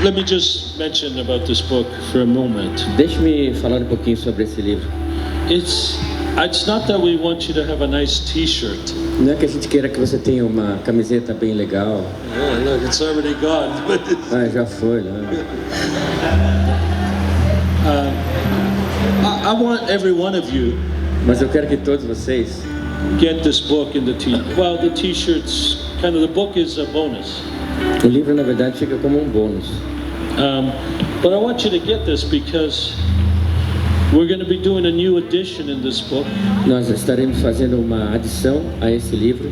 Let me just mention about this book for a moment. Deixe-me falar um pouquinho sobre esse livro. It's not that we want you to have a nice T-shirt. Não é que a gente queira que você tenha uma camiseta bem legal. Yeah, look, it's already gone. Ah, já foi, né? I want every one of you Mas eu quero que todos vocês get this book in the Well, the T-shirts, kind of the book is a bonus. O livro, na verdade, fica como um bônus. But I want you to get this because we're going to be doing a new edition in this book. Nós estaremos fazendo uma adição a esse livro.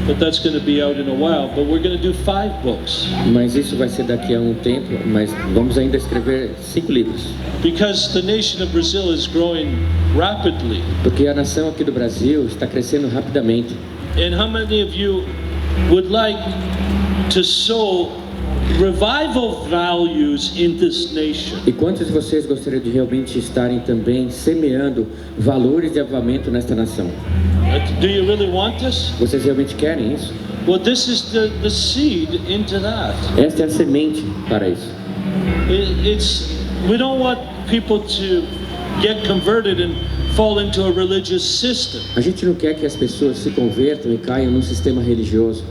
But that's going to be out in a while. But we're going to do 5 books. Mas isso vai ser daqui a um tempo. Mas vamos ainda escrever 5 livros. Because the nation of Brazil is growing rapidly. Porque a nação aqui do Brasil está crescendo rapidamente. And how many of you would like to sow revival values in this nation? E quantos de vocês gostariam de realmente estarem também semeando valores de avivamento nesta nação? Do you really want this? Vocês realmente querem isso? Well, this is the seed into that. Esta é a semente para isso. We don't want people to get converted and fall into a religious system. A gente não quer que as pessoas se convertam e caiam num sistema religioso.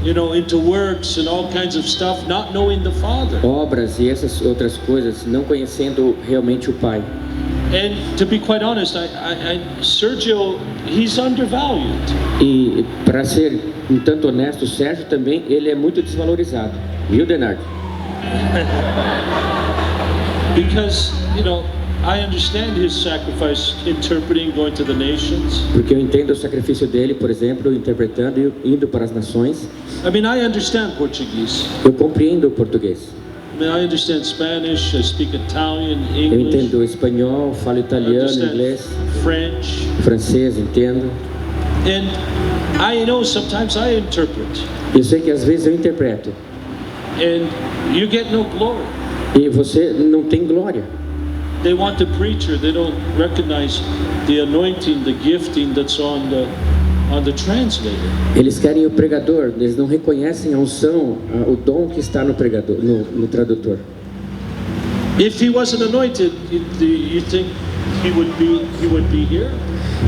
You know, into works and all kinds of stuff, not knowing the Father. Obras e essas outras coisas, não conhecendo realmente o Pai. And to be quite honest, Sergio, he's undervalued. E para ser um tanto honesto, o Sérgio também, ele é muito desvalorizado. Viu, Denardo? Because, you know, I understand his sacrifice interpreting, going to the nations. Porque eu entendo o sacrifício dele, por exemplo, interpretando e indo para as nações. I mean, I understand Portuguese. Eu compreendo o português. I mean, I understand Spanish, I speak Italian, Eu English. entendo espanhol, falo italiano, inglês, French. francês, entendo. And I know sometimes I interpret. Eu sei que às vezes eu interpreto. And you get no glory. E você não tem glória. They want the preacher, they don't recognize the anointing, the gifting that's on the translator. Eles querem o pregador, eles não reconhecem a unção, o dom que está no pregador, no tradutor. If he wasn't anointed, you think he would be here?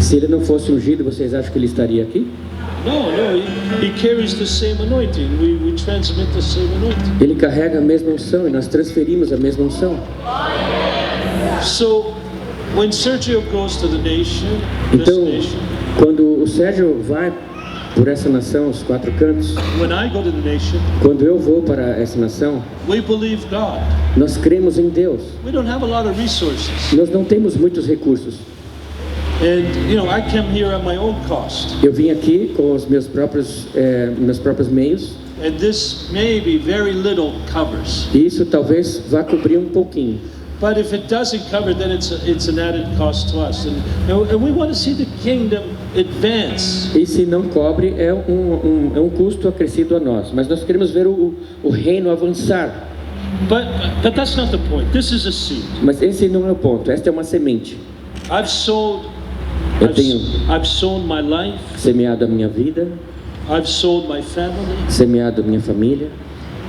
Se ele não fosse ungido, vocês acham que ele estaria aqui? No, he carries the same anointing. We transmit the same anointing. Ele carrega a mesma unção e nós transferimos a mesma unção. So, when Sergio goes to the nation, Então, this nation, quando o Sérgio vai por essa nação, os 4 cantos, when I go to the nation, quando eu vou para essa nação, we believe God. nós cremos em Deus. We don't have a lot of resources. Nós não temos muitos recursos. And, you know, I came here at my own cost. Eu vim aqui com os meus próprios meios, And this maybe very little covers. e isso talvez vá cobrir um pouquinho. But if it doesn't cover, then it's an added cost to us. And we want to see the kingdom advance. E se não cobre, é um custo acrescido a nós. Mas nós queremos ver o reino avançar. But that's not the point. This is a seed. Mas esse não é o ponto. Esta é uma semente. I've sown my life. Semeado a minha vida, I've sown my family. semeado a minha família.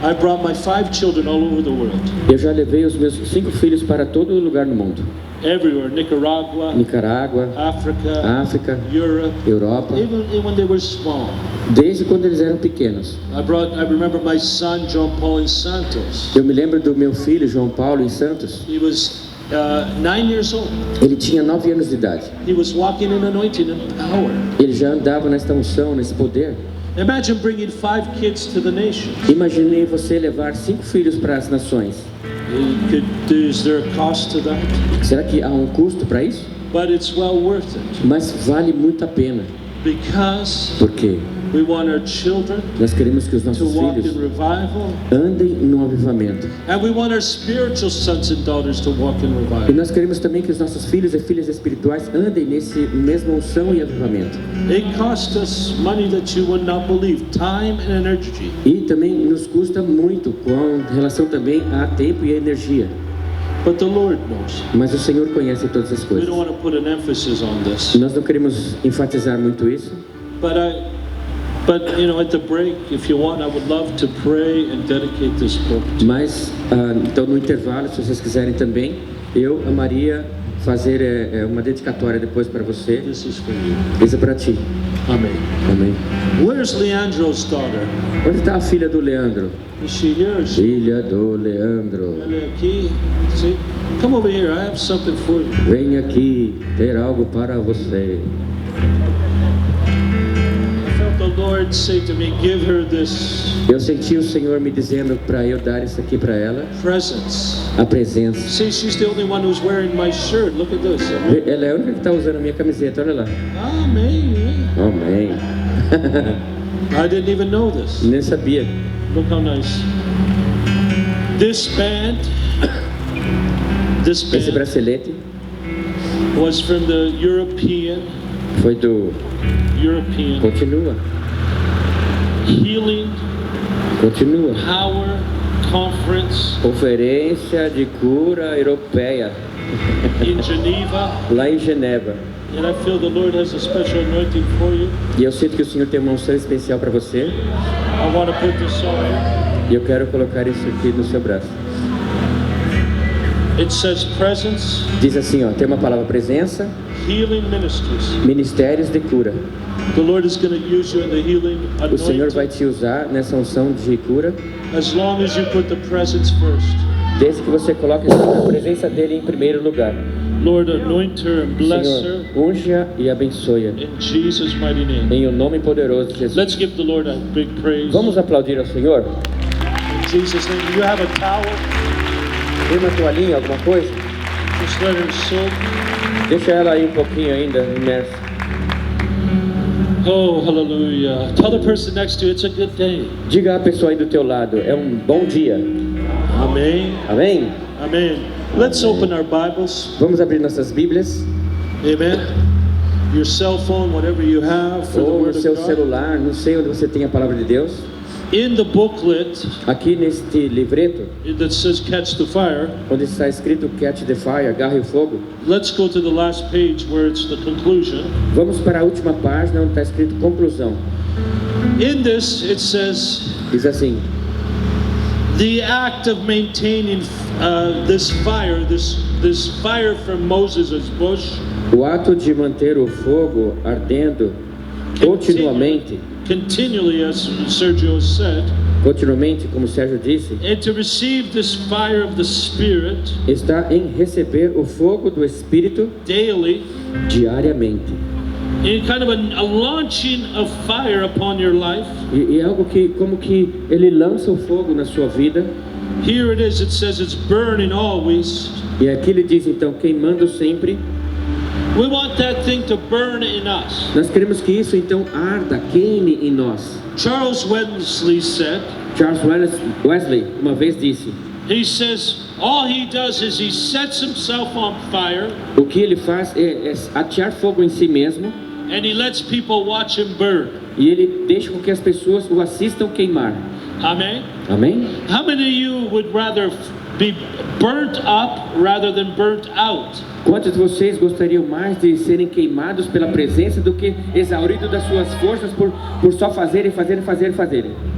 I brought my 5 children all over the world. Eu já levei os meus 5 filhos para todo lugar no mundo. Everywhere, Nicaragua, Nicarágua, África, Europe, Europa. even when they were small. Desde quando eles eram pequenos. I remember my son, João Paulo in Santos. Eu me lembro do meu filho, João Paulo, em Santos. He was 9 years old. Ele tinha 9 anos de idade. He was walking in anointing and power. Ele já andava nesta unção, nesse poder. Imagine bringing 5 kids to the nation. Imaginei você levar 5 filhos para as nações. Is there a cost to that? Será que há um custo para isso? But it's well worth it. Mas vale muito a pena. Because Porque we want our children nós queremos que os to nossos walk in filhos revival. andem no avivamento. And we want our spiritual sons and daughters to walk in E revival. nós queremos também que os nossos filhos e filhas espirituais andem nesse mesma unção e avivamento. It costs us money that you would not believe, time and energy. E também nos custa muito com relação também a tempo e a energia. But the Lord knows. Mas o Senhor conhece todas as We coisas. don't want to put an emphasis on this. Nós não queremos enfatizar muito isso. But But at the break, if you want, I would love to pray and dedicate this book to Mas, então no intervalo, se vocês quiserem também, eu amaria fazer uma dedicatória depois para você. This is for you. Isso é para ti. Amen. Amém. Where's Leandro's daughter? Onde está a filha do Leandro? Is she here? Is she Filha do Leandro. aqui? See? Come over here. I have something for you. Vem aqui, ter algo para você. I felt the Lord say to me, give her this Eu senti o Senhor me dizendo para eu dar isso aqui para ela, presence. a presença. See, she's the only one who's wearing my shirt. Look at this. Ela é a única que está usando a minha camiseta, olha lá. Amen. Amém. I didn't even know this. Nem sabia. Look how nice. This band Esse bracelete was from the European foi do... Continua, Healing continua. Power Conference Conferência de Cura Europeia, in Geneva. lá em Geneva. And I feel the Lord has a special anointing for you. E eu sinto que o Senhor tem uma unção especial para você. I want to put this on you. E eu quero colocar isso aqui no seu braço. It says presence, Diz assim, ó, tem uma palavra presença, healing ministries. ministérios de cura. The Lord is going to use you in the healing O Senhor vai anointing te usar nessa unção de cura, as long as you put the presence first. desde que você coloque a presença dele em primeiro lugar. Lord, anoint her and bless Senhor, her unja e abençoe in Jesus' mighty name. em o nome poderoso de Jesus. Let's give the Lord a big praise. Vamos aplaudir ao Senhor? In Jesus' name. You have a towel. Tem uma toalhinha, alguma coisa? Just let her soak. Deixa ela aí um pouquinho ainda, imersa. Oh, hallelujah. Tell the person next to you, it's a good day. Diga à pessoa aí do teu lado, é um bom dia. Amen. Amém? Amen. Let's open our Bibles. Vamos abrir nossas Bíblias, Amen. Your cell phone, whatever you have for the ou no Word seu of God. celular, não sei onde você tem a palavra de Deus. In the booklet Aqui neste livreto, that says Catch the Fire, onde está escrito Catch the Fire, agarre o fogo, let's go to the last page where it's the conclusion. vamos para a última página onde está escrito conclusão. In this, it says, Diz assim, the act of maintaining this fire from Moses' bush o ato de manter o fogo ardendo continually, as Sergio said, continuamente, como Sérgio disse, and to receive this fire of the Spirit está em receber o fogo do Espírito daily, diariamente. in kind of a launching of fire upon your life. E é algo que, como que ele lança o fogo na sua vida. Here it is, it says it's burning always. E aqui ele diz então, queimando sempre. We want that thing to burn in us. Nós queremos que isso então arda, queime em nós. Charles Wesley said, Charles Wesley uma vez disse, he says, all he does is he sets himself on fire o que ele faz é atear fogo em si mesmo, and he lets people watch him burn. e ele deixa com que as pessoas o assistam queimar. Amen? Amém? How many of you would rather be burnt up rather than burnt out? Quantos de vocês gostariam mais de serem queimados pela presença do que exauridos das suas forças por só fazerem?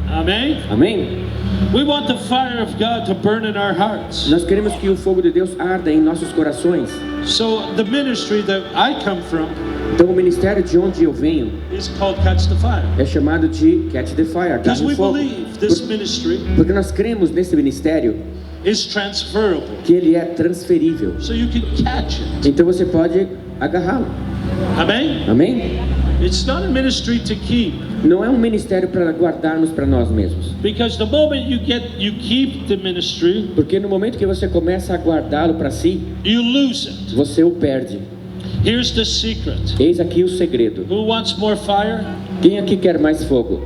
Amen? Amém? We want the fire of God to burn in our hearts. Nós queremos que o fogo de Deus arda em nossos corações. So the ministry that I come from Então o ministério de onde eu venho is called Catch the Fire. é chamado de Catch the Fire, Because agarre we o fogo. believe this ministry Porque nós cremos nesse ministério is transferable. que ele é transferível. So you can catch it. Então você pode agarrá-lo. Amen? Amém? It's not a ministry to keep. Não é um ministério para guardarmos para nós mesmos. Because the moment you keep the ministry, Porque no momento que você começa a guardá-lo para si, you lose it. você o perde. Here's the secret. Eis aqui o segredo. Who wants more fire? Quem aqui quer mais fogo?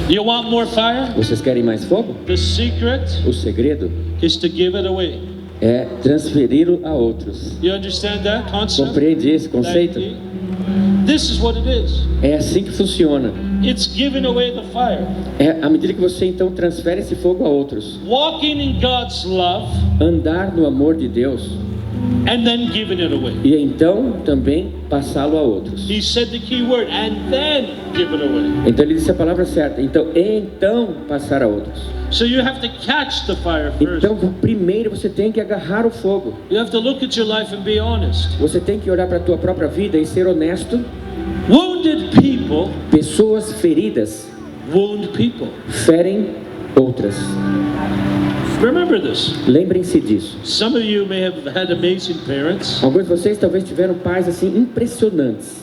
You want more fire? Vocês querem mais fogo? The secret O segredo is to give it away. é transferi-lo a outros. You understand that concept? Compreende esse conceito? This is what it is. É assim que funciona. It's giving away the fire. É à medida que você então transfere esse fogo a outros. Walking in God's love Andar no amor de Deus and then giving it away. e então também passá-lo a outros. He said the key word, and then give it away. Então ele disse a palavra certa. Então passar a outros. So you have to catch the fire first. Então primeiro você tem que agarrar o fogo. You have to look at your life and be honest. Você tem que olhar para a tua própria vida e ser honesto. Wounded people Pessoas feridas wound people. ferem outras. Remember this. Lembrem-se disso. Some of you may have had amazing parents. Alguns de vocês talvez tiveram pais assim impressionantes.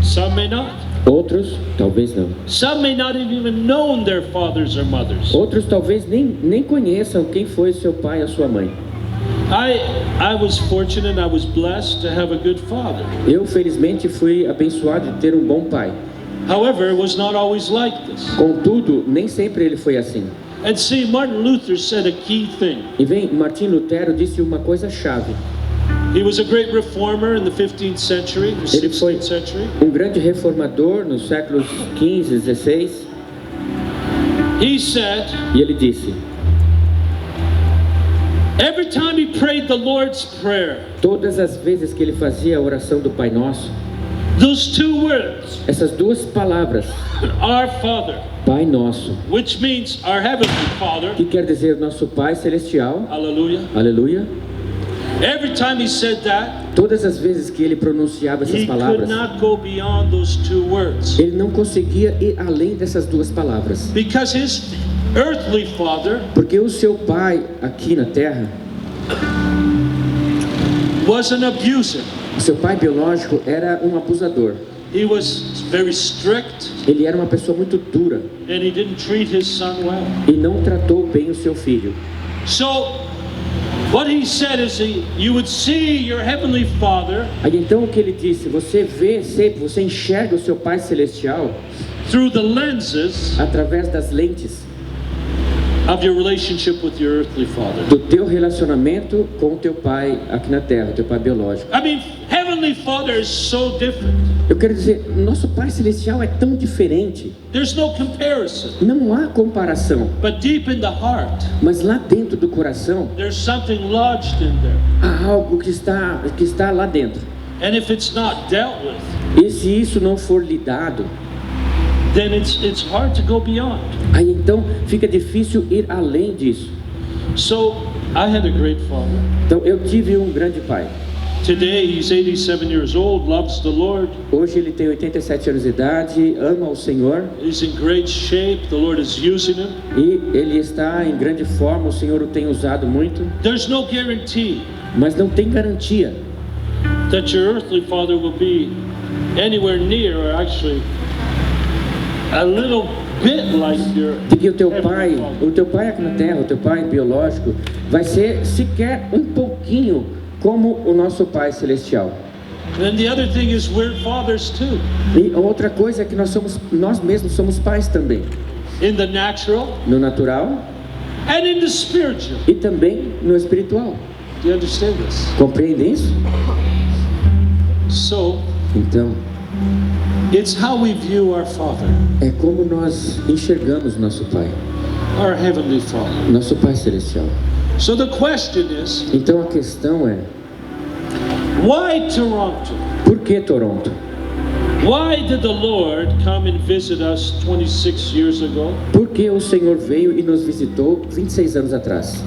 Some may not. Outros talvez não. Some may not have even known their fathers or mothers. Outros talvez nem conheçam quem foi seu pai ou sua mãe. I was fortunate, I was blessed to have a good father. Eu felizmente fui abençoado de ter um bom pai. However, it was not always like this. Contudo, nem sempre ele foi assim. And see, Martin Luther said a key thing. E vem, Martim Lutero disse uma coisa chave. He was a great reformer in the 15th century, the Ele foi 16th century. um grande reformador nos séculos 15, 16. He said, E ele disse: every time he prayed the Lord's Prayer, todas as vezes que ele fazia a oração do Pai Nosso, those two words, essas duas palavras, our Father, Pai Nosso, which means our Heavenly Father, que quer dizer nosso Pai Celestial, hallelujah. aleluia. Every time he said that, Todas as vezes que ele pronunciava essas he could palavras, not go beyond those two words. ele não conseguia ir além dessas duas palavras. Because his earthly father Porque o seu pai aqui na terra, was an abuser. o seu pai biológico era um abusador. He was very strict Ele era uma pessoa muito dura and he didn't treat his son well. e não tratou bem o seu filho. So what he said is you would see your heavenly father Aí então o que ele disse? Você vê sempre, você enxerga o seu pai celestial through the lenses através das lentes of your relationship with your earthly father. do teu relacionamento com o teu pai aqui na terra, o teu pai biológico. I mean, heavenly father is so different. Eu quero dizer, nosso pai celestial é tão diferente. There's no comparison. Não há comparação. But deep in the heart, Mas lá dentro do coração there's something lodged in there. há algo que está lá dentro. And if it's not dealt with, E se isso não for lidado, then it's hard to go beyond. aí então fica difícil ir além disso. So I had a great father. Então eu tive um grande pai. Today he's 87 years old, loves the Lord. Hoje ele tem 87 anos de idade, ama o Senhor He's in great shape. The Lord is using him. e ele está em grande forma, o Senhor o tem usado muito, There's no guarantee mas não tem garantia that your earthly father will be anywhere near, or actually a little bit like your de que o teu heavenly father. pai aqui na terra, o teu pai biológico, vai ser sequer um pouquinho como o nosso pai celestial. And the other thing is we're fathers too. E outra coisa é que nós mesmos somos pais também, In the natural no natural and in the spiritual. e também no espiritual. Do you understand this? Compreende isso? So Então, it's how we view our Father, é como nós enxergamos nosso pai, our Heavenly Father. nosso pai celestial. So the question is, Então a questão é, why Toronto? por que Toronto? Why did the Lord come and visit us 26 years ago? Por que o Senhor veio e nos visitou 26 anos atrás?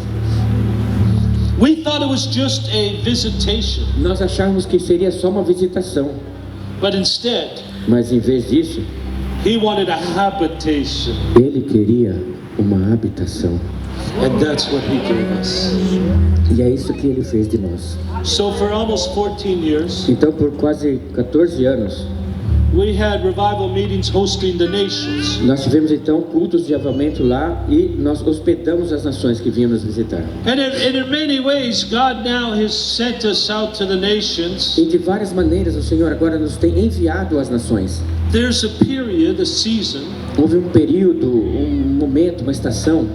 We thought it was just a visitation, Nós achávamos que seria só uma visitação, but instead, mas em vez disso, He wanted a habitation, Ele queria uma habitação. and that's what He gave us. E é isso que Ele fez de nós. So for almost 14 years, Então por quase 14 anos, we had revival meetings hosting the nations. nós tivemos então cultos de avamento lá e nós hospedamos as nações que vinham nos visitar. And in many ways, God now has sent us out to the nations. E de várias maneiras o Senhor agora nos tem enviado às nações. There's a period, a season, Houve um período, um momento, uma estação,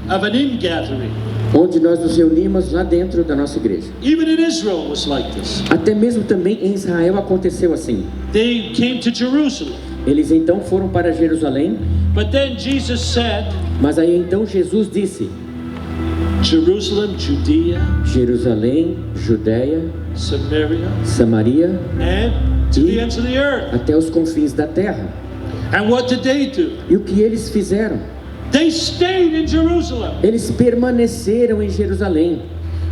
of an ingathering. onde nós nos reunimos lá dentro da nossa igreja. Even in Israel it was like this. Até mesmo também em Israel aconteceu assim. They came to Jerusalem. Eles então foram para Jerusalém, But then Jesus said, mas aí então Jesus disse, Jerusalem, Judea, Jerusalém, Judéia, Samaria, Samaria and to the ends of the earth. até os confins da terra. And what did they do? E o que eles fizeram? They stayed in Jerusalem. Eles permaneceram em Jerusalém.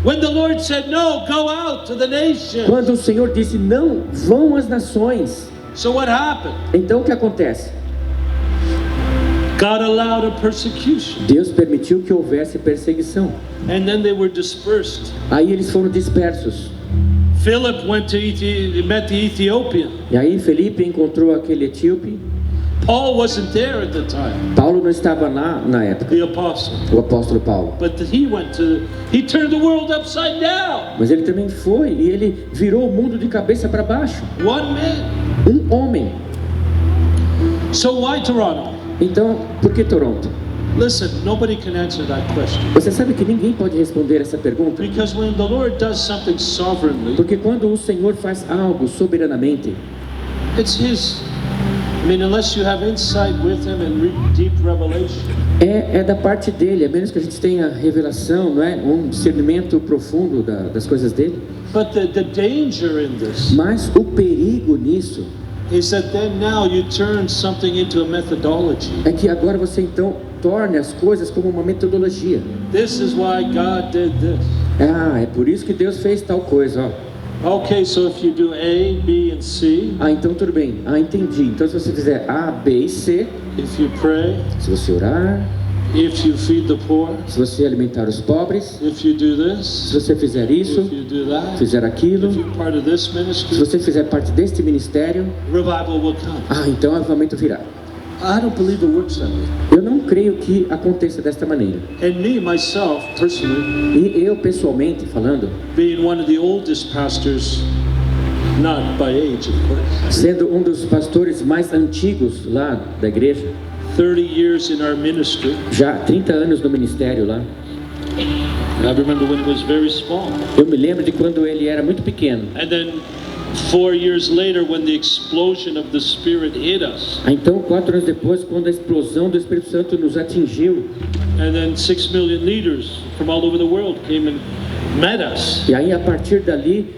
When the Lord said, no, go out to the nations. Quando o Senhor disse, não, vão às nações. So what happened? Então o que acontece? God allowed a persecution. Deus permitiu que houvesse perseguição. And then they were dispersed. Aí eles foram dispersos. Philip went to met the Ethiopian. E aí Felipe encontrou aquele etíope. Paul wasn't there at the time, Paulo não estava lá na época, the apostle. o apóstolo Paulo. But he turned the world upside down. Mas ele também foi e ele virou o mundo de cabeça para baixo. One man. Um homem. So why Toronto? Então, por que Toronto? Listen, nobody can answer that question. Você sabe que ninguém pode responder essa pergunta? Because when the Lord does something sovereignly, Porque quando o Senhor faz algo soberanamente, it's His. I mean, unless you have insight with Him and deep revelation. é da parte dele, a menos que a gente tenha revelação, não é? Um discernimento profundo das coisas dele. But the danger in this Mas o perigo nisso is that then now you turn something into a methodology. é que agora você então torne as coisas como uma metodologia. This is why God did this. Ah, é por isso que Deus fez tal coisa, ó. Okay, so if you do A, B, and C, Ah, então tudo bem. Ah, entendi. Então se você fizer A, B e C, if you pray, se você orar, if you feed the poor, se você alimentar os pobres, if you do se this, você fizer isso, if you do that, fizer aquilo, if you're part of this se ministry, você fizer parte deste ministério, revival will come. ah, então o avivamento virá. I don't believe it works that way. Eu não creio que aconteça desta maneira. And me, myself, personally, E eu, pessoalmente falando, being one of the oldest pastors, not by age, of course, sendo um dos pastores mais antigos lá da igreja, 30 years in our ministry, já 30 anos no ministério lá, I remember when it was very small. eu me lembro de quando ele era muito pequeno. And then 4 years later, when the explosion of the Spirit hit us, Ah, então, 4 anos depois, quando a explosão do Espírito Santo nos atingiu, and then 6 million leaders from all over the world came and met us. e aí a partir dali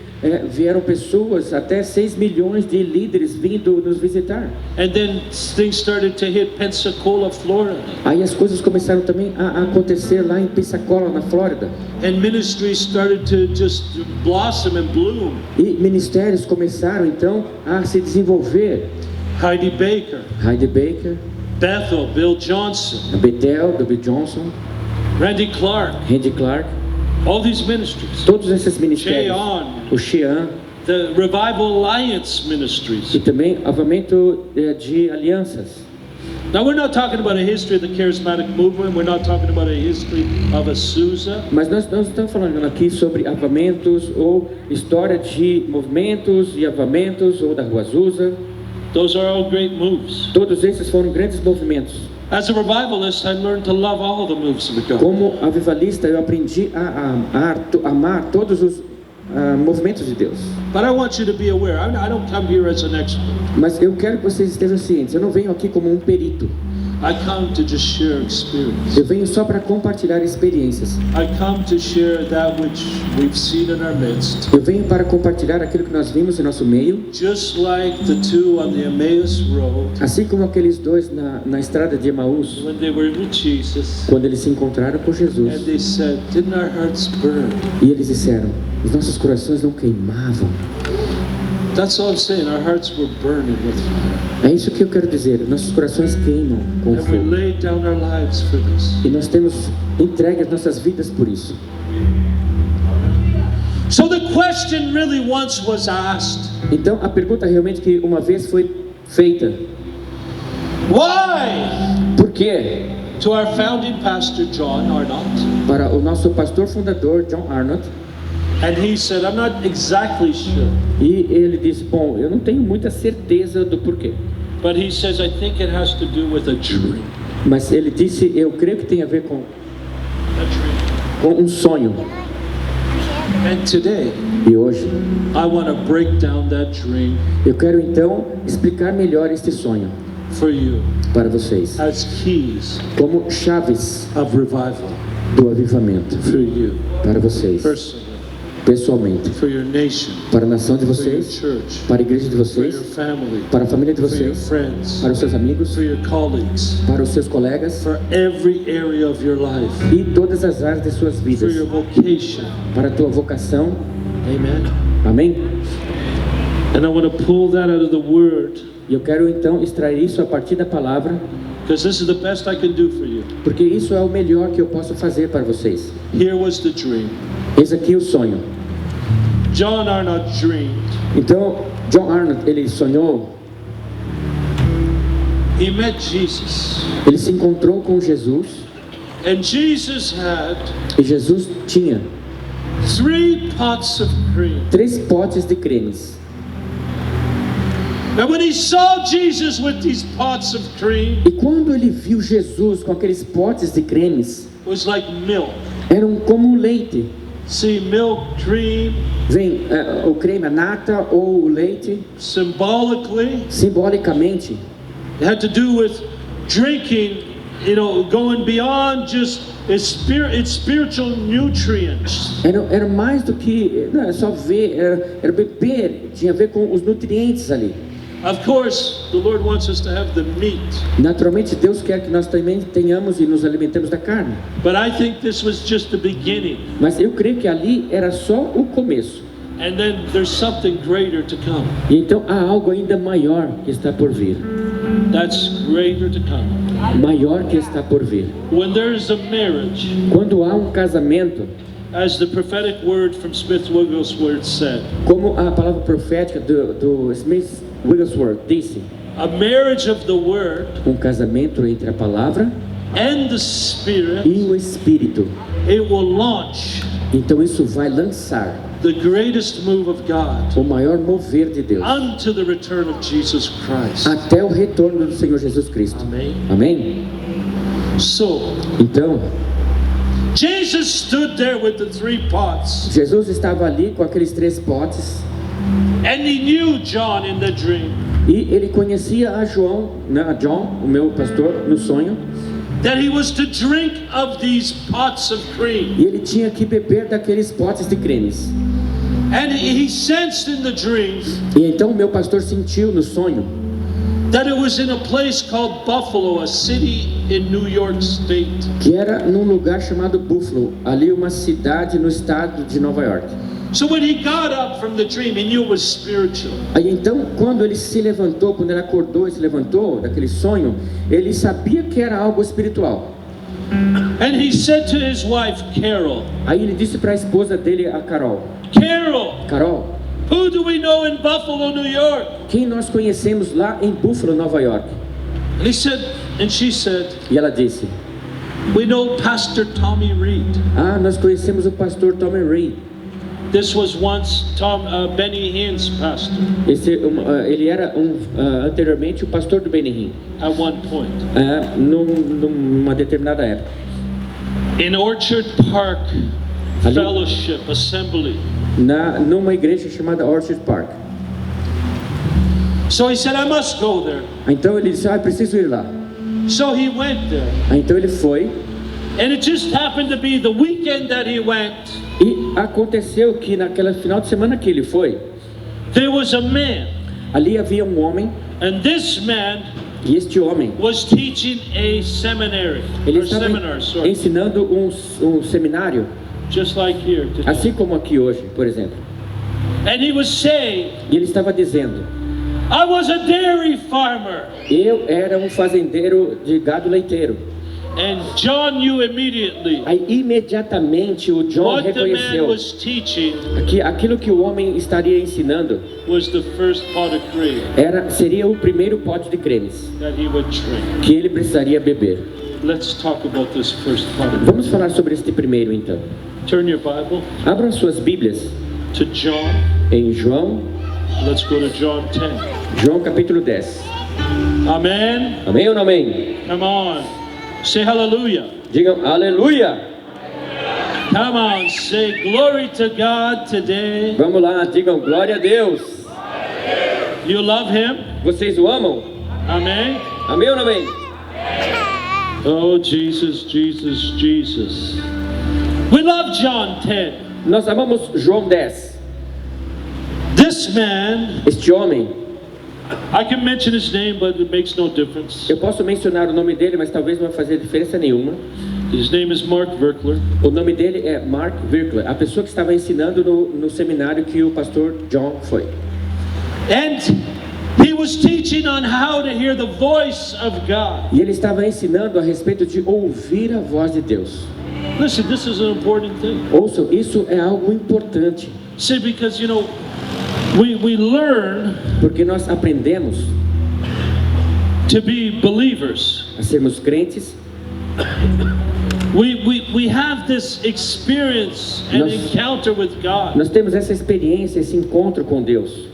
vieram pessoas, até 6 milhões de líderes vindo nos visitar. And then things started to hit Pensacola, Florida. Aí as coisas começaram também a acontecer lá em Pensacola, na Flórida. And ministries started to just blossom and bloom. E ministérios começaram então a se desenvolver. Heidi Baker, Heidi Baker, Bethel, Bill Johnson, Bethel, Bill Johnson, Randy Clark, Randy Clark, all these ministries. todos esses ministérios. Cheon, O Xian, the Revival Alliance ministries. e também avivamento de alianças. Now we're not talking about a history of the charismatic movement. We're not talking about a history of Azusa. Mas nós não estamos falando aqui sobre avivamentos ou história de movimentos e avivamentos ou da Rua Azusa. Those are all great moves. Todos esses foram grandes movimentos. As a revivalist, I learned to love all the moves of God. Como avivalista, eu aprendi a amar todos os movimentos de Deus. But I want you to be aware. I don't come here as an expert. Mas eu quero que vocês estejam cientes. Eu não venho aqui como um perito. I come to just share experience. Eu venho só para compartilhar experiências. I come to share that which we've seen in our midst. Eu venho para compartilhar aquilo que nós vimos em nosso meio. Just like the two on the Emmaus Road, Assim como aqueles dois na estrada de Emaús, when they were with Jesus, quando eles se encontraram com and Jesus. they said, "Didn't our hearts burn?" E eles disseram, os nossos corações não queimavam. That's all I'm saying. Our hearts were burning with fire. É isso que eu quero dizer, nossos corações queimam com And we fogo. laid down our lives for this. E nós temos entregue as nossas vidas por isso. So the question really once was asked, Então a pergunta realmente que uma vez foi feita, why? por quê? To our founding pastor, John Arnott. Para o nosso pastor fundador, John Arnott, And he said, I'm not exactly sure. e ele disse, bom, eu não tenho muita certeza do porquê. But he says, I think it has to do with a dream. Mas ele disse, eu creio que tem a ver com A dream. um sonho. And today, E hoje, I want to break down that dream eu quero então explicar melhor este sonho for you para vocês. as keys Como chaves of revival. do avivamento for you, para vocês, personally, pessoalmente, for your nation, para a nação de for your vocês, church, para a igreja de for your vocês, family, para a família de for your vocês, friends, para os seus amigos, for your colleagues, para os seus colegas for every area of your life, e todas as áreas de suas for vidas, your vocation. para a tua vocação. Amen. Amém? And I want to pull that out of the word, E eu quero então extrair isso a partir da palavra, because this is the best I can do for you. porque isso é o melhor que eu posso fazer para vocês. Here was the dream. Esse aqui é o sonho. John Arnott dreamed. Então, John Arnott, ele sonhou, He met Jesus. ele se encontrou com Jesus, And Jesus had e Jesus tinha 3 pots of cream. 3 potes de cremes. And when he saw Jesus with these pots of cream, E quando ele viu Jesus com aqueles potes de cremes, it was like milk. eram como leite. See, milk, cream, Vem o creme, a nata ou o leite, symbolically, simbolicamente, it had to do with drinking, going beyond just its spiritual nutrients. era mais do que não, é só ver, era beber, tinha a ver com os nutrientes ali. Of course, the Lord wants us to have the meat, Naturalmente, Deus quer que nós também tenhamos e nos alimentemos da carne. but I think this was just the beginning. Mas eu creio que ali era só o começo. And then there's something greater to come. E então há algo ainda maior que está por vir. That's greater to come. Maior que está por vir. When there's a marriage, Quando há um casamento, as the prophetic word from Smith Wigglesworth said, como a palavra profética do Smith Wigglesworth disse, a marriage of the word casamento entre a palavra and the spirit, e o Espírito. it will launch Então isso vai lançar the greatest move of God o maior mover de Deus unto the return of Jesus Christ. até o retorno do Senhor Jesus Cristo. Amen. Amém? So, Então, Jesus stood there with the 3 pots, Jesus estava ali com aqueles 3 potes and he knew John in the dream, e ele conhecia a John, o meu pastor, no sonho, that he was to drink of these pots of cream. e ele tinha que beber daqueles potes de cremes. And he sensed in the dream E então o meu pastor sentiu no sonho that it was in a place called Buffalo, a city in New York State. que era num lugar chamado Buffalo, ali uma cidade no estado de Nova York. So when he got up from the dream, he knew it was spiritual. Aí então, quando ele se levantou, quando ele acordou e se levantou daquele sonho, ele sabia que era algo espiritual. And he said to his wife, Carol, Aí ele disse para a esposa dele, a Carol, Carol, who do we know in Buffalo, New York? quem nós conhecemos lá em Buffalo, Nova York? And she said, E ela disse, we know Pastor Tommy Reed. nós conhecemos o pastor Tommy Reed. This was once Benny Hinn's pastor Ele era anteriormente o pastor do Benny Hinn, at one point. numa determinada época. In Orchard Park Ali- Fellowship Assembly. Numa igreja chamada Orchard Park. So he said, I must go there. Então ele disse, preciso ir lá. So he went there. Então ele foi, And it just happened to be the weekend that he went, e aconteceu que naquela final de semana que ele foi, there was a man. ali havia um homem, And this man e este homem, was teaching a seminary. ele Or estava seminar, sorry. ensinando um seminário, Just like here today. assim como aqui hoje, por exemplo. And he was saying, E ele estava dizendo, I was a dairy farmer. eu era um fazendeiro de gado leiteiro. And John knew immediately Aí imediatamente o John what the man reconheceu was teaching que aquilo que o homem estaria ensinando was the first pot of cream seria o primeiro pote de cremes that he would drink. que ele precisaria beber. Let's talk about this first pot of cream. Vamos falar sobre este primeiro então. Turn your Bible Abram suas Bíblias to John. em João, Let's go to John 10. João capítulo 10. Amen. Amém ou não amém? Come on. Say hallelujah. Digam aleluia. Come on. Say glory to God today. Vamos lá, digam glória a Deus. You love him? Vocês o amam? Amen. Amém ou não amém? Oh, Jesus, Jesus, Jesus. We love John 10. Nós amamos João 10. This man, Este homem, I can mention his name, but it makes no difference. eu posso mencionar o nome dele, mas talvez não vai fazer diferença nenhuma. His name is Mark Virkler. O nome dele é Mark Virkler, a pessoa que estava ensinando no seminário que o pastor John foi. And he was teaching on how to hear the voice of God. E ele estava ensinando a respeito de ouvir a voz de Deus. Listen, this is an important thing. Ouçam, isso é algo importante, See, because you know, we learn porque nós aprendemos to be believers. a sermos crentes. We have this experience and Nós- encounter with God. Nós temos essa experiência, esse encontro com Deus.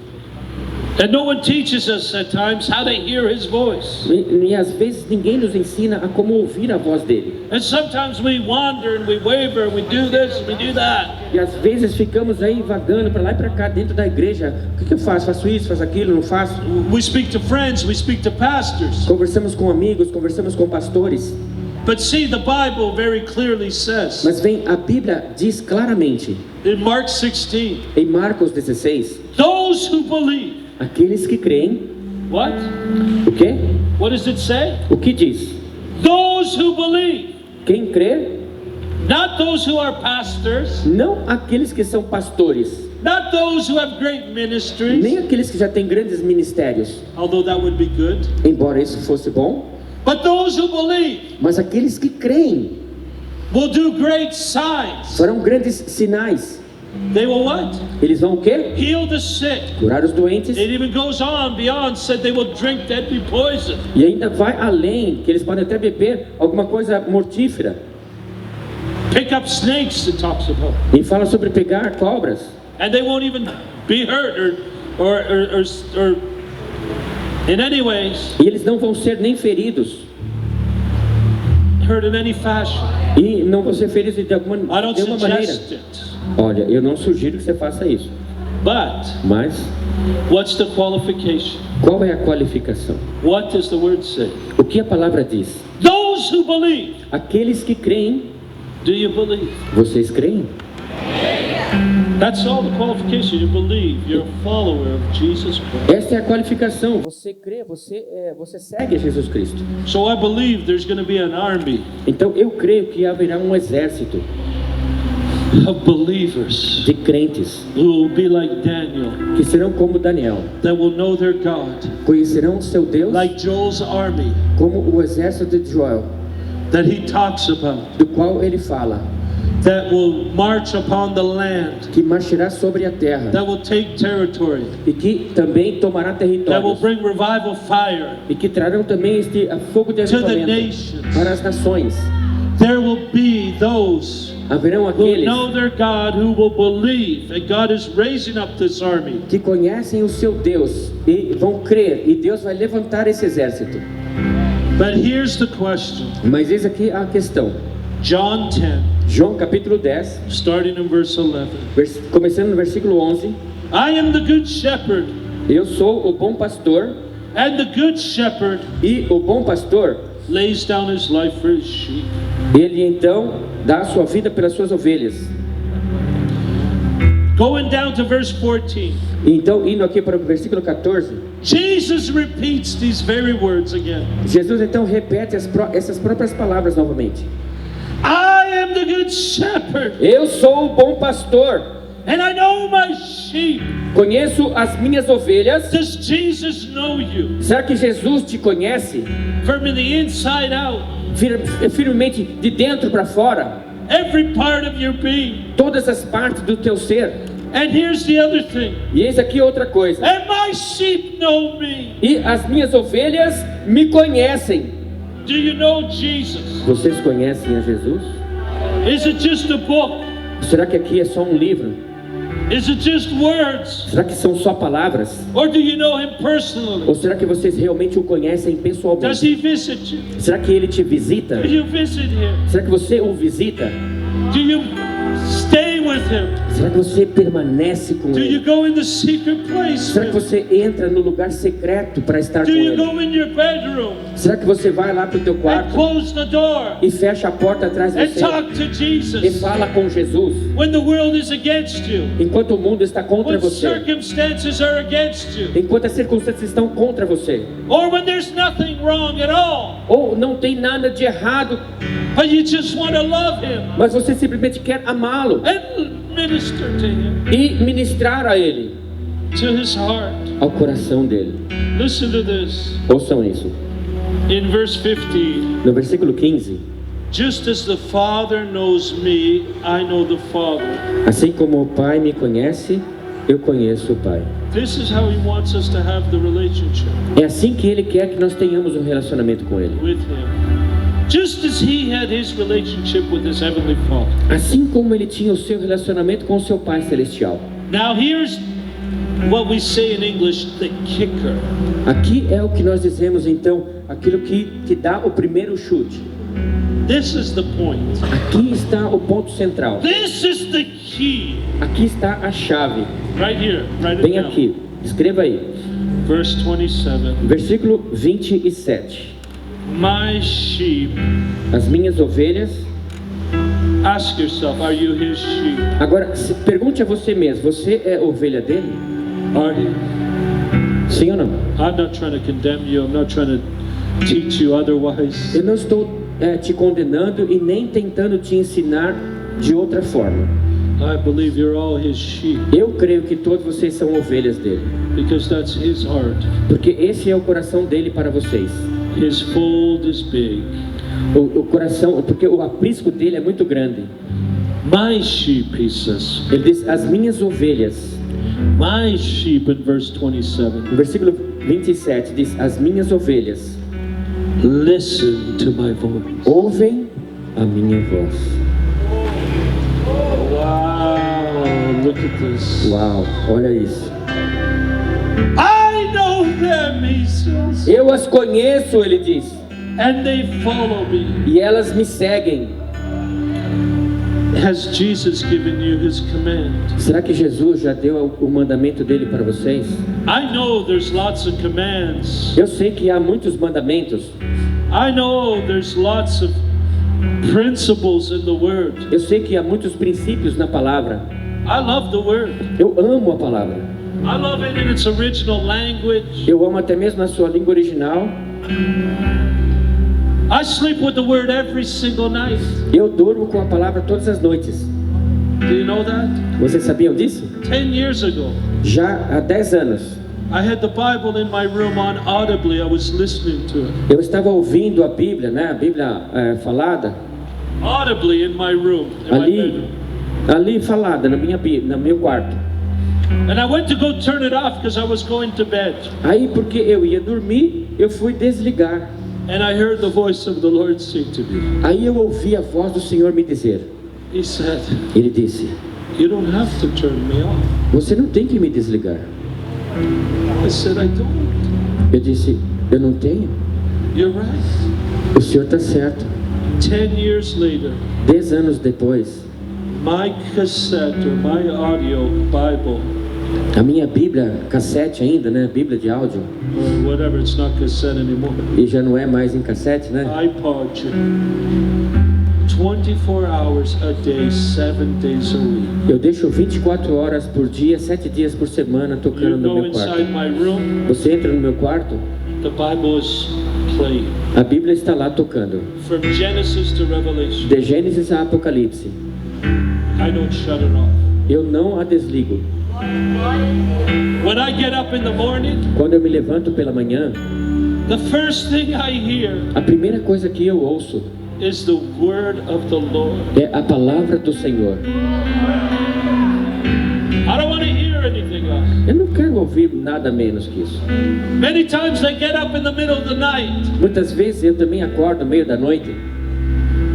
And no one teaches us at times how to hear His voice. E às vezes ninguém nos ensina a como ouvir a voz dele. And sometimes we wander and we waver and we do this and we do that. E às vezes ficamos aí vagando para lá e para cá dentro da igreja. O que eu faço? Faço isso, faço aquilo, não faço? We speak to friends, we speak to pastors. Conversamos com amigos, conversamos com pastores. But see, the Bible very clearly says Mas vem, a Bíblia diz claramente, in Mark 16, em Marcos 16, those who believe. aqueles que creem, What? o quê? What does it say? O que diz? Those who believe. Quem crê, Not those who are pastors. não aqueles que são pastores, Not those who have great ministries. nem aqueles que já têm grandes ministérios, Although that would be good. embora isso fosse bom, But those who believe mas aqueles que creem will do great signs. farão grandes sinais. They will what? Eles vão o quê? Heal the sick. Curar os doentes. It even goes on beyond, said they will drink deadly poison. E ainda vai além, que eles podem até beber alguma coisa mortífera. Pick up snakes, it talks about. E fala sobre pegar cobras. And they won't even be hurt or in any ways, E eles não vão ser nem feridos. hurt in any fashion. E não vão ser feridos de alguma I don't maneira. suggest it. Olha, eu não sugiro que você faça isso. But Mas, what's the qualification? qual é a qualificação? What does the word say? O que a palavra diz? Those who believe. Aqueles que creem, Do you believe? vocês creem? That's all the qualification. You believe. You're a follower of Jesus Christ. Essa é a qualificação. Você crê, você segue a Jesus Cristo. So I believe there's going to be an army Então eu creio que haverá um exército of believers de crentes who will be like Daniel, que serão como Daniel, that will know their God, conhecerão seu Deus like Joel's army como o exército de Joel, that he talks about, do qual ele fala, that will march upon the land, que marchará sobre a terra that will take territory, e que também tomará that will territórios bring revival fire e que trarão também este fogo de to the avivamento nations. para as nações. There will be those Haverão who aqueles know their God, who will believe, and God is raising up this army. que conhecem o seu Deus e vão crer, e Deus vai levantar esse exército. But here's the question. Mas eis aqui a questão. John 10, João capítulo 10, starting in verse 11. começando no versículo 11. I am the good shepherd, Eu sou o bom pastor, and the good shepherd e o bom pastor, lays down his life for his sheep. ele então dá a sua vida pelas suas ovelhas. Going down to verse 14, Então, indo aqui para o versículo 14, Jesus repeats these very words again. Jesus então repete essas próprias palavras novamente. I am the good shepherd, Eu sou o bom pastor, and I know my sheep. conheço as minhas ovelhas. Does Jesus know you? Será que Jesus te conhece From the inside out, firmemente de dentro para fora? every part of your being. Todas as partes do teu ser. And here's the other thing. E eis aqui outra coisa. And my sheep know me. E as minhas ovelhas me conhecem. Do you know Jesus? Vocês conhecem a Jesus? Is it just a book? Será que aqui é só um livro? Is it just words? Será que são só palavras? Or do you know him personally? Ou será que vocês realmente o conhecem Does pessoalmente? he visit you? Será que ele te visita? Do you visit him? Será que você o visita? Do you stay with him? Será que você permanece com Do you Ele? go in the secret place Será que with você entra no lugar secreto para estar Do com you Ele? go in your bedroom Será que você vai lá para o teu and quarto close the door e fecha a porta atrás de and você talk to e Jesus fala com Jesus? when the world is against you? Enquanto o mundo está contra When você, circumstances are against you? enquanto as circunstâncias estão contra você, Or when there's nothing wrong at all, ou não tem nada de errado, but you just want to love Him mas você simplesmente quer amá-lo and minister to Him, e ministrar a Ele, to His heart. ao coração dele. Listen to this. Ouçam isso. In verse 15, No versículo 15, just as the Father knows me, I know the Father. assim como o Pai me conhece, eu conheço o Pai. This is how He wants us to have the relationship É assim que Ele quer que nós tenhamos um relacionamento com Ele. with Him. Just as He had His relationship with His Heavenly Father. Assim como Ele tinha o seu relacionamento com o seu Pai Celestial. Now here's what we say in English, the kicker. Aqui é o que nós dizemos então, aquilo que dá o primeiro chute. This is the point. Aqui está o ponto central. This is the key. Aqui está a chave. Right here. Write it Bem down. aqui. Escreva aí. Verse 27. Versículo 27. My sheep. As minhas ovelhas. Ask yourself, are you His sheep? Agora, pergunte a você mesmo. Você é ovelha dele? Are you? Sim ou não? I'm not trying to condemn you. I'm not trying to teach you otherwise. Eu não estou te condenando e nem tentando te ensinar de outra forma. I believe you're all His sheep Eu creio que todos vocês são ovelhas dele. because that's His heart. Porque esse é o coração dele para vocês. His fold is big. O coração, porque o aprisco dele é muito grande. My sheep, He says. Ele diz, as minhas ovelhas. My sheep in verse 27. No versículo 27 diz, as minhas ovelhas Listen to my voice. ouvem a minha voz. Wow, look at this. Uau, olha isso. I know them, He says, Eu as conheço, ele diz, and they follow me. e elas me seguem. Has Jesus given you His command? Será que Jesus já deu o mandamento dele para vocês? I know there's lots of commands. Eu sei que há muitos mandamentos. I know there's lots of principles in the Word. Eu sei que há muitos princípios na palavra. I love the Word. Eu amo a palavra. I love it in its original language. Eu amo até mesmo a sua língua original. I sleep with the Word every single night. Eu durmo com a palavra todas as noites. Do you know that? Vocês sabiam disso? 10 years ago, Já há 10 anos. I had the Bible in my room on audibly. I was listening to it. Eu estava ouvindo a Bíblia, né? A Bíblia falada, Audibly in my room, in my bedroom. ali falada na minha Bíblia, no meu quarto. And I went to go turn it off because I was going to bed. Aí porque eu ia dormir, eu fui desligar. And I heard the voice of the Lord say to me, Aí eu ouvi a voz do Senhor me dizer. He said, Ele disse: you don't have to turn me off. você não tem que me desligar. I said, I don't. Eu disse: eu não tenho. You're right. O Senhor está certo. 10 years later, 10 anos depois, my cassette or my audio Bible, a minha Bíblia cassete ainda, né? Bíblia de áudio. or whatever, it's not cassette anymore, E já não é mais em cassete, né? iPod, 24 hours a day, 7 days a week. Eu deixo 24 horas por dia, 7 dias por semana You tocando no go meu inside quarto. my room, Você entra no meu quarto, the Bible is playing. a Bíblia está lá tocando. From Genesis to Revelation. De Gênesis a Apocalipse. I don't shut it off. Eu não a desligo. When I get up in the morning, Quando eu me levanto pela manhã, the first thing I hear a primeira coisa que eu ouço is the word of the Lord. é a palavra do Senhor. I don't want to hear anything else. Eu não quero ouvir nada menos que isso. Many times I get up in the middle of the night Muitas vezes eu também acordo no meio da noite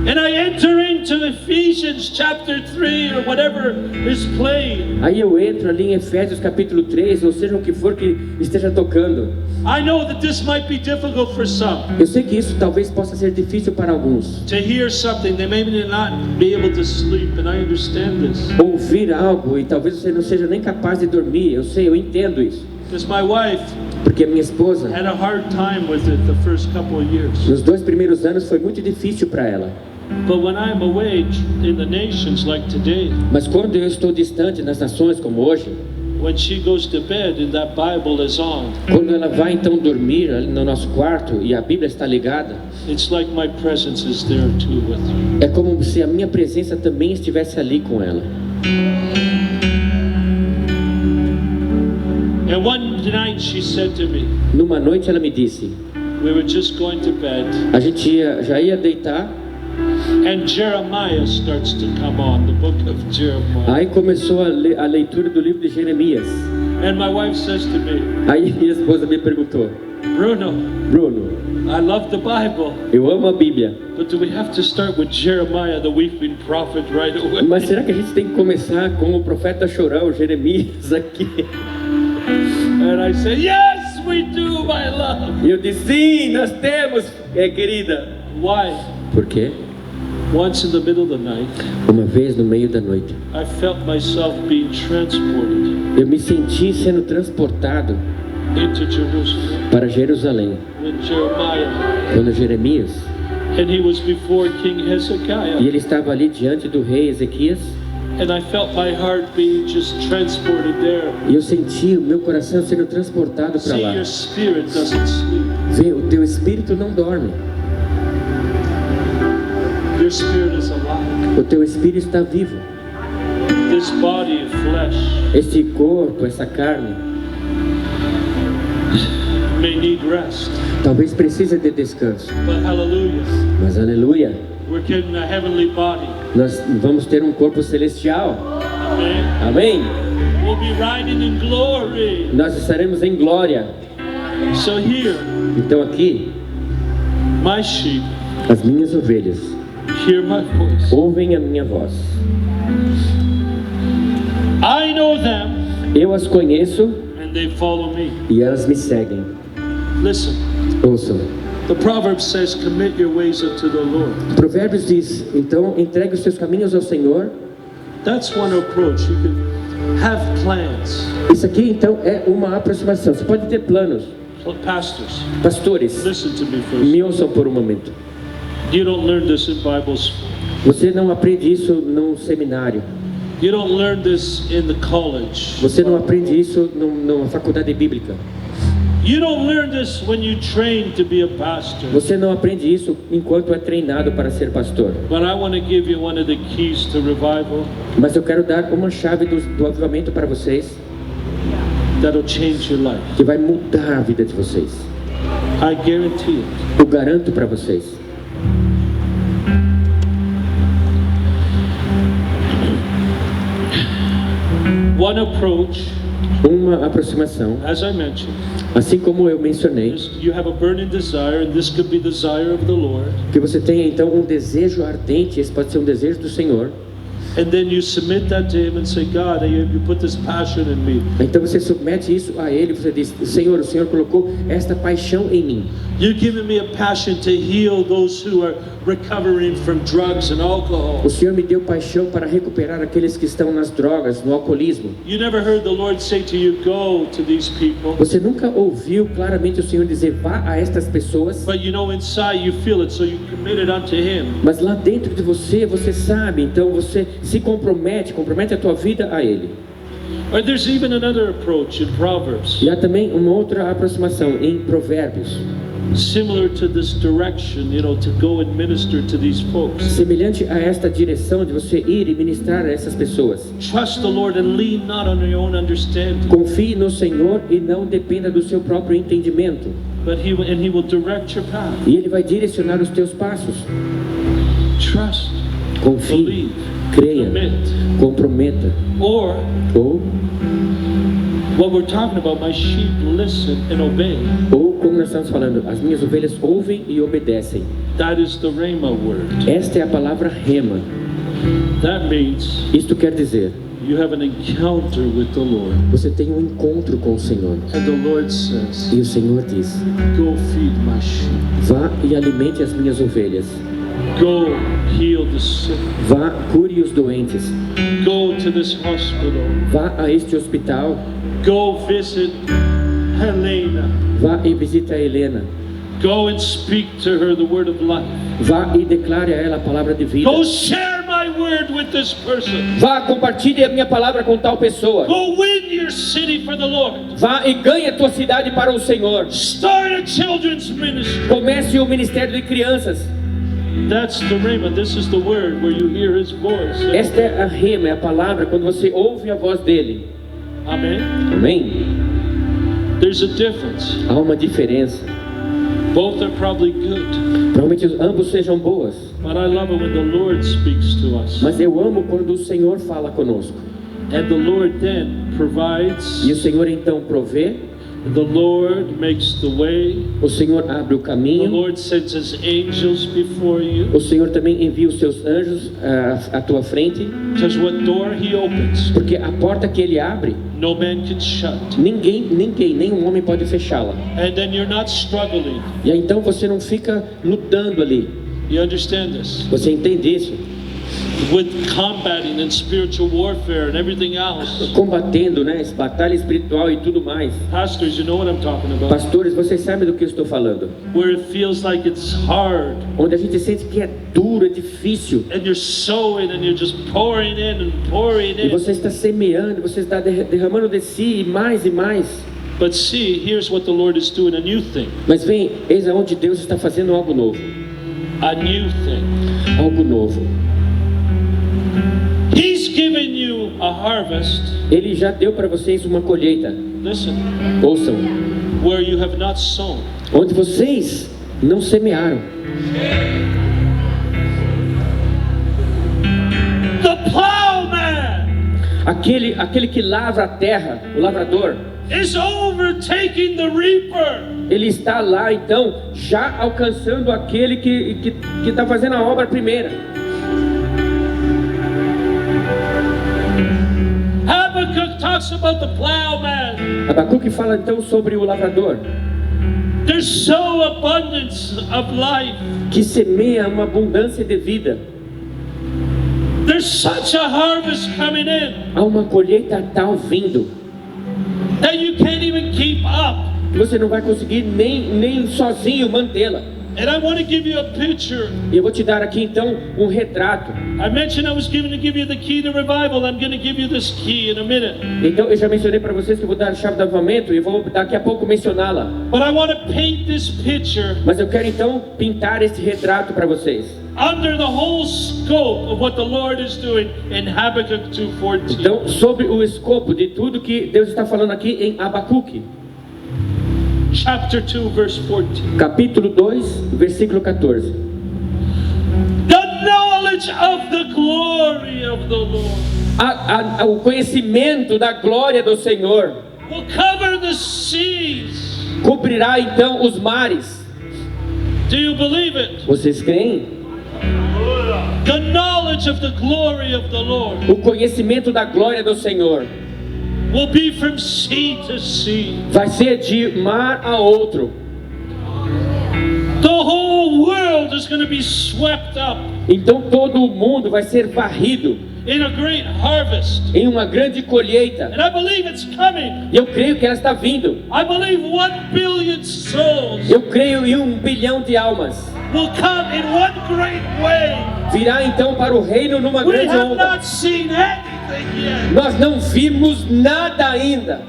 and I enter into Ephesians chapter 3 or whatever is playing. Aí eu entro ali em Efésios capítulo 3, ou seja, o que for que esteja tocando. I know that this might be difficult for some. Eu sei que isso talvez possa ser difícil para alguns. To hear something, they may not be able to sleep, and I understand this. Ouvir algo e talvez você não seja nem capaz de dormir. Eu sei, eu entendo isso. Because my wife Porque a minha esposa, had a hard time with it the first couple of years. nos 2 primeiros anos foi muito difícil para ela. But when I'm away in the nations like today, Mas quando eu estou distante nas nações como hoje, when she goes to bed and that Bible is on, quando ela vai então dormir ali no nosso quarto e a Bíblia está ligada, it's like my presence is there too with her. é como se a minha presença também estivesse ali com ela. And one night she said to me, Numa noite ela me disse, we were just going to bed, a gente já ia deitar, and Jeremiah starts to come on, the book of Jeremiah. aí começou a leitura do livro de Jeremias. And my wife says to me, Aí minha esposa me perguntou, Bruno, Bruno, I love the Bible, eu amo a Bíblia, but do we have to start with Jeremiah, the weeping prophet, right away? mas será que a gente tem que começar com o profeta chorão, Jeremias, aqui? And I say, yes, we do, my love. E eu disse, sim, nós temos, querida. Why? Por quê? Once in the middle of the night, Uma vez no meio da noite, I felt myself being transported eu me senti sendo transportado into Jerusalem para Jerusalém, with Jeremiah. quando Jeremias, And he was before King e Hezekiah. ele estava ali diante do rei Ezequias, And I felt my heart being just transported there. e eu senti o meu coração sendo transportado para See, lá. your spirit doesn't sleep. Vê, o teu espírito não dorme, Your spirit is alive. o teu espírito está vivo. This body of flesh Esse corpo, essa carne, may need rest. talvez precise de descanso, But hallelujah, mas aleluia, we're getting a heavenly body. nós vamos ter um corpo celestial. Amen. Amém? We'll be riding in glory. Nós estaremos em glória. So here, Então aqui, my sheep as minhas ovelhas hear my voice. ouvem a minha voz. I know them Eu as conheço and they follow me. e elas me seguem. Listen, Ouçam. the proverb says, commit your ways unto the Lord. Provérbios diz, então entregue os seus caminhos ao Senhor. That's one approach. You can have plans. Isso aqui então é uma aproximação. Você pode ter planos. Pastors, Pastores, listen to me first. me ouçam por um momento. You don't learn this in Bible school. Você não aprende isso num seminário. You don't learn this in the college. Você não aprende isso numa faculdade bíblica. You don't learn this when you train to be a pastor. Você não aprende isso enquanto é treinado para ser pastor. But I want to give you one of the keys to revival Mas eu quero dar uma chave do avivamento para vocês, that'll change your life. que vai mudar a vida de vocês. I guarantee it. Eu garanto para vocês. One approach, Uma aproximação, as I mentioned, assim como eu mencionei, is you have a burning desire, and this could be the desire of the Lord, que você tenha então um desejo ardente, esse pode ser um desejo do Senhor. and then you submit that to Him and say, God, you put this passion in me. Então você submete isso a Ele, você diz, Senhor, o Senhor colocou esta paixão em mim. You've given me a passion to heal those who are recovering from drugs and alcohol. O Senhor me deu paixão para recuperar aqueles que estão nas drogas, no alcoolismo. You never heard the Lord say to you, go to these people. Você nunca ouviu claramente o Senhor dizer, vá a estas pessoas, But you know inside you feel it, so you commit it unto Him. mas lá dentro de você, você sabe, então você se compromete a tua vida a Ele. Or there's even another approach in Proverbs, E há também uma outra aproximação em Provérbios, similar to this direction, to go and minister to these folks. semelhante a esta direção de você ir e ministrar a essas pessoas. Trust the Lord and lean not on your own understanding, Confie no Senhor e não dependa do seu próprio entendimento. but He will direct your path. E Ele vai direcionar os teus passos. Trust, Confie, believe, creia, commit. comprometa. Or Ou What we're talking about, my sheep listen and obey. Ou como nós estamos falando, as minhas ovelhas ouvem e obedecem. That is the Rhema word. Esta é a palavra rema. That means Isto quer dizer, you have an encounter with the Lord. você tem um encontro com o Senhor. And the Lord says, E o Senhor diz, go feed my sheep. vá e alimente as minhas ovelhas. Go heal the sick. Vá, cure os doentes. Go to this hospital. Vá a este hospital. Go visit Helena. Vá e visite a Helena. Go and speak to her the word of life. Vá e declare a ela a palavra de vida. Go share my word with this person. Vá, compartilhe a minha palavra com tal pessoa. Go win your city for the Lord. Vá e ganhe a tua cidade para o Senhor. Start a children's ministry. Comece o ministério de crianças. That's the Rhema. This is the word where you hear his voice. Esta é a rema, é a palavra quando você ouve a voz dele. Amen. Amém? There's a difference. Há uma diferença. Both are probably good. Provavelmente ambos sejam boas. But I love it when the Lord speaks to us. Mas eu amo quando o Senhor fala conosco. And the Lord then provides. E o Senhor então provê. The Lord makes the way. O Senhor abre o The caminho. Lord sends his angels before you. O Senhor também envia os seus anjos à tua frente. Because what door he opens, Porque a porta que ele abre, no man can shut. nenhum homem pode fechá-la. And then you're not struggling. E aí, então você não fica lutando ali. You understand this? Você entende isso? With combating and spiritual warfare and everything else. Combatendo, né? Batalha espiritual e tudo mais. Pastors, you know what I'm talking about. Pastores, vocês sabem do que eu estou falando. Where it feels like it's hard. Onde a gente sente que é duro, é difícil. And you're sowing and you're just pouring in and pouring E in. você está semeando, você está derramando de si e mais e mais. But see, here's what the Lord is doing, a new thing. Mas vem, eis aonde Deus está fazendo algo novo. A new thing. Algo novo. He's given you a harvest. Ele já deu para vocês uma colheita. Listen, Ouçam. where you have not sown. Onde vocês não semearam. The plowman Aquele que lavra a terra, o lavrador, is overtaking the reaper. ele está lá então, já alcançando aquele que está fazendo a obra primeira. Habakkuk talks about the plowman. Abacuque fala então sobre o lavrador, There's so abundance of life. que semeia uma abundância de vida. There's such a harvest coming in Há uma colheita tal vindo, that you can't even keep up. que você não vai conseguir nem sozinho mantê-la. And I want to give you a picture. E eu vou te dar aqui então um retrato. I mentioned I was going to give you the key to revival. I'm going to give you this key in a minute. Então eu já mencionei para vocês que eu vou dar a chave do avivamento e vou daqui a pouco mencioná-la. But I want to paint this picture Mas eu quero então pintar esse retrato para vocês. under the whole scope of what the Lord is doing in Habakkuk 2:14. Então, sobre o escopo de tudo que Deus está falando aqui em Abacuque, Chapter 2, verse 14. capítulo 2, versículo 14. The knowledge of the glory of the Lord O conhecimento da glória do Senhor will cover the seas. cobrirá então os mares. Do you believe it? Vocês creem? The knowledge of the glory of the Lord O conhecimento da glória do Senhor will be from sea to sea. vai ser de mar a outro. The whole world is going to be swept up Então todo o mundo vai ser varrido in a great harvest. em uma grande colheita. And I believe it's coming. E eu creio que ela está vindo. I believe 1 billion souls Eu creio em 1 bilhão de almas. will come in one great way. Virá então para o reino numa We grande have onda. not seen anything yet. Nós não vimos nada ainda.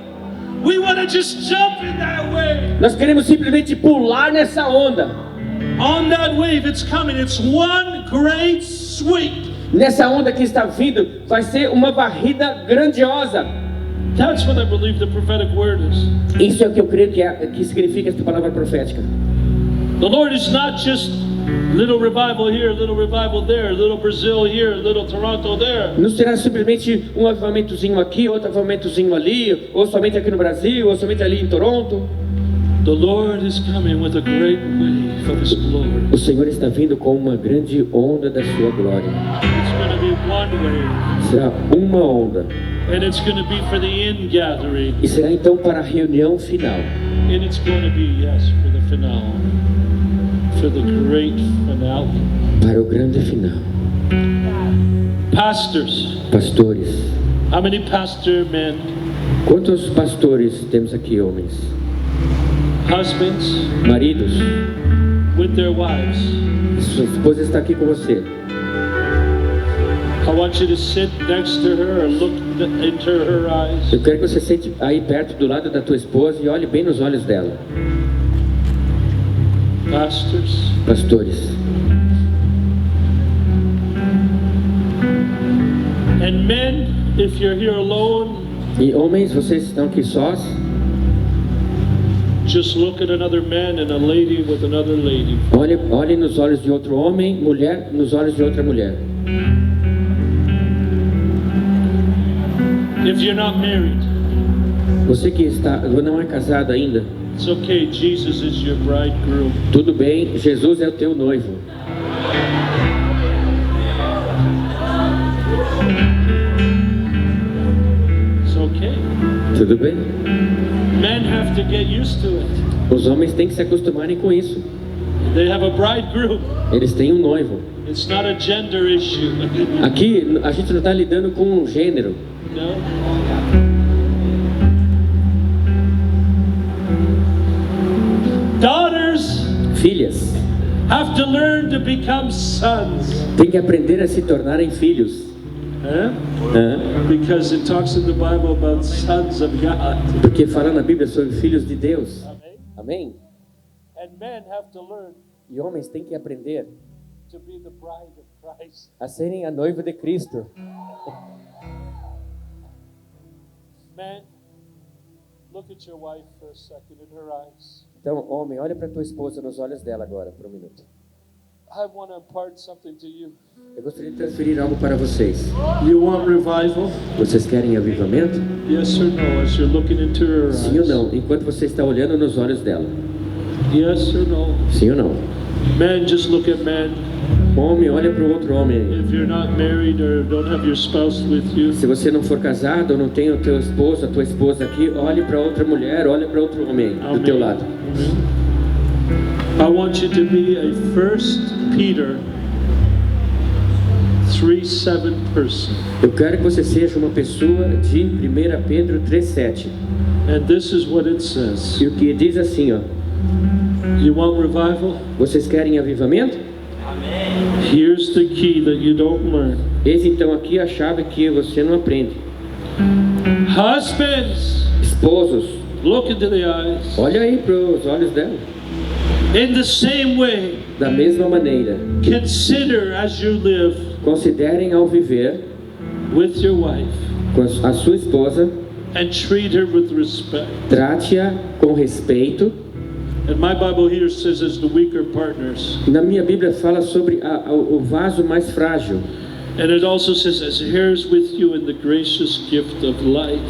We want to just jump in that wave. Nós queremos simplesmente pular nessa onda. On that wave, it's coming. It's one great sweep. Nessa onda que está vindo, vai ser uma varrida grandiosa. That's what I believe the prophetic word is. Isso é o que eu creio que significa esta palavra profética. The Lord is not just Little revival here, little revival there, little Brazil here, little Toronto there. Não será simplesmente um avivamentozinho aqui, outro avivamentozinho ali, ou somente aqui no Brasil, ou somente ali em Toronto. The Lord is coming with a great wave of His glory. O Senhor está vindo com uma grande onda da sua glória. It's going to be one wave, Será uma onda. and it's going to be for the in-gathering, E será então para a reunião final. and it's going to be, yes, for the finale, for the great finale. Para o grande final. Pastors, Pastores. how many pastor men? Quantos pastores temos aqui, homens? Husbands Maridos. with their wives. Sua esposa está aqui com você. I want you to sit next to her or look into her eyes. Eu quero que você sente aí perto do lado da tua esposa e olhe bem nos olhos dela. Pastors, Pastores. and men, if you're here alone, E homens, vocês estão aqui sós. just look at another man and a lady with another lady. Olhe nos olhos de outro homem, mulher nos olhos de outra mulher. If you're not married, Você que não é casado ainda, it's okay. Jesus is your bridegroom. tudo bem, Jesus é o teu noivo. It's okay. Tudo bem? Men have to get used to it. Os homens têm que se acostumarem com isso. They have a bridegroom. Eles têm um noivo. It's not a gender issue. Aqui a gente não está lidando com um gênero. No. Daughters Filhas have to learn to become sons. têm que aprender a se tornarem filhos. Huh? Hã? Because it talks in the Bible about sons of God. Porque fala na Bíblia sobre filhos de Deus. Amém? And men have to learn E homens têm que aprender to be the bride of Christ. a serem a noiva de Cristo. Men, look at your wife for a second in her eyes. Então, homem, olha para tua esposa nos olhos dela agora, por um minuto. I want to impart something to you. Eu gostaria de transferir algo para vocês. You want revival? Vocês querem avivamento? Yes or no? As you're looking into her eyes. Sim ou não? Enquanto você está olhando nos olhos dela. Yes or no? Sim ou não? Men, just look at men. Homem, olha para o outro homem. If you're not married or don't have your spouse with you, Se você não for casado ou não tem o teu esposo, a tua esposa aqui, olhe para outra mulher, olhe para outro homem do teu lado. I want you to be a 1 Peter 3:7 person. Eu quero que você seja uma pessoa de 1 Pedro 3,7. And this is what it says. E o que diz assim, ó. You want revival? Vocês querem avivamento? Here's the key that you don't learn. Eis então aqui a chave que você não aprende. Husbands, Esposos, look into the eyes. olha aí para os olhos dela. In the same way, Da mesma maneira, consider as you live considerem ao viver with your wife com a sua esposa, and treat her with respect. trate-a com respeito. And my Bible here says as the weaker partners. Na minha Bíblia fala sobre o vaso mais frágil. And it also says as heirs with you in the gracious gift of life.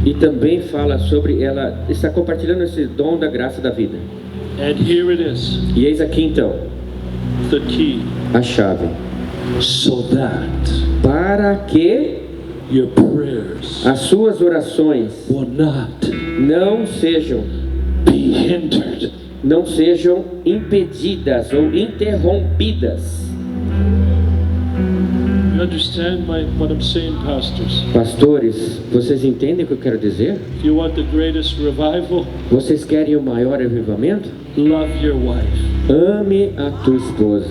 E também fala sobre ela está compartilhando esse dom da graça da vida. And here it is, E eis aqui então the key. a chave. So that Para que your prayers as suas orações will not não sejam be hindered. não sejam impedidas ou interrompidas. You understand what I'm saying, pastors? Pastores, vocês entendem o que eu quero dizer? If you want the greatest revival, Vocês querem o maior avivamento? love your wife. Ame a tua esposa.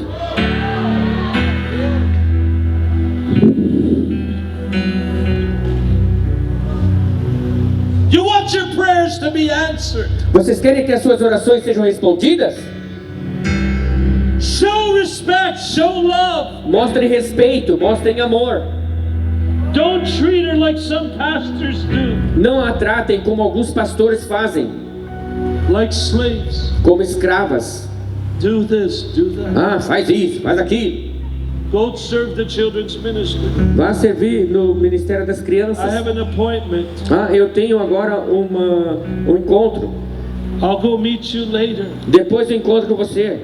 You want your prayers to be answered. Vocês querem que as suas orações sejam respondidas? Show respect, show love. Mostrem respeito, mostrem amor. Don't treat her like some pastors do, Não a tratem como alguns pastores fazem, like slaves. como escravas. Do this, do that. Ah, faz isso, faz aquilo. Go serve the children's ministry. Vá servir no Ministério das Crianças. I have an appointment. Ah, eu tenho agora um encontro. I'll go meet you later. Depois eu encontro com você.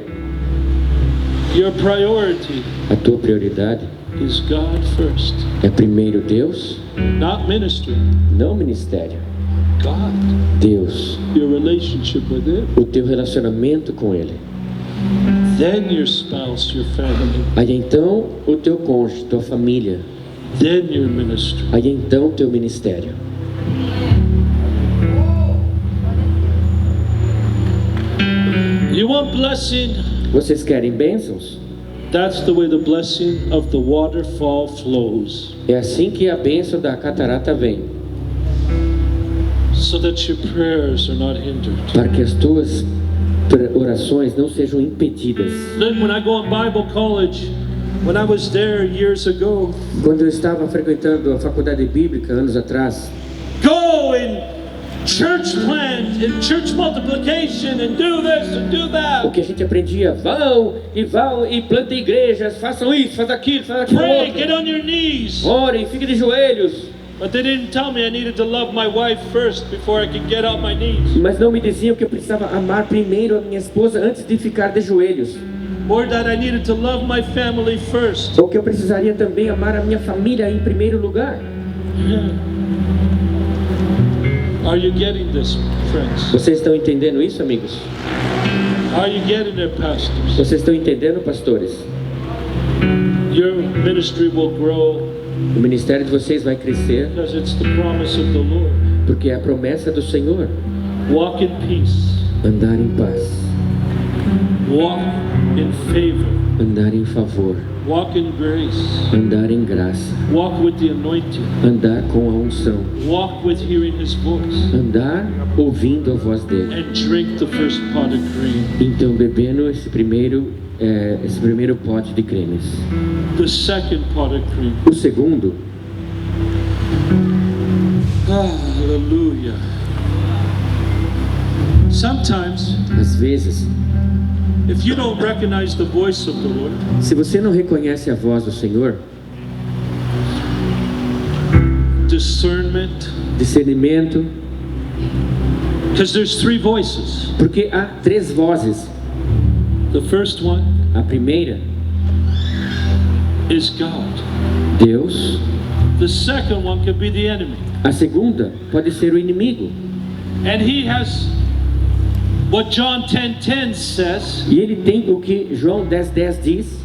Your priority A tua prioridade is God first. é primeiro Deus, Not ministry. não ministério. God. Deus, Your relationship with Him. o teu relacionamento com Ele. Then your spouse, your family. Aí então o teu cônjuge, tua família. Then your ministry. Aí então o teu ministério. You want blessing? Vocês querem bênçãos? That's the way the blessing of the waterfall flows. É assim que a bênção da catarata vem, So that your prayers are not hindered. para que as tuas orações não sejam impedidas. Then when I go on Bible college, when I was there years ago, Quando eu estava frequentando a faculdade bíblica anos atrás, go and church plant and church multiplication and do this and do o that. que a gente aprendia, vão e plantem igrejas, façam isso, façam aquilo Pray, get outro. on your knees. Orem, fiquem de joelhos. But they didn't tell me I needed to love my wife first before I could get on my knees. Mas não me diziam que eu precisava amar primeiro a minha esposa antes de ficar de joelhos. Or that I needed to love my family first. Ou que eu precisaria também amar a minha família em primeiro lugar. Are you getting this, friends? Vocês estão entendendo isso, amigos? Are you getting it, pastors? Vocês estão entendendo, pastores? Your ministry will grow O ministério de vocês vai crescer because it's the promise of the Lord. porque é a promessa do Senhor. Walk in peace. Andar em paz, Walk in favor. andar em favor, Walk in grace. andar em graça, Walk with the anointing. andar com a unção, Walk with hearing His voice. andar ouvindo a voz dele. And drink the first pot of cream. Então bebendo esse primeiro pote de cremes. The second pot of cream. O segundo, Hallelujah. Sometimes, às vezes, if you don't recognize the voice of the Lord, se você não reconhece a voz do Senhor, discernment, discernimento, because there's three voices. porque há três vozes. The first one A primeira, is God. Deus. The second one could be the enemy. A segunda pode ser o inimigo. And he has what John 10:10 says. E ele tem o que João 10:10 diz.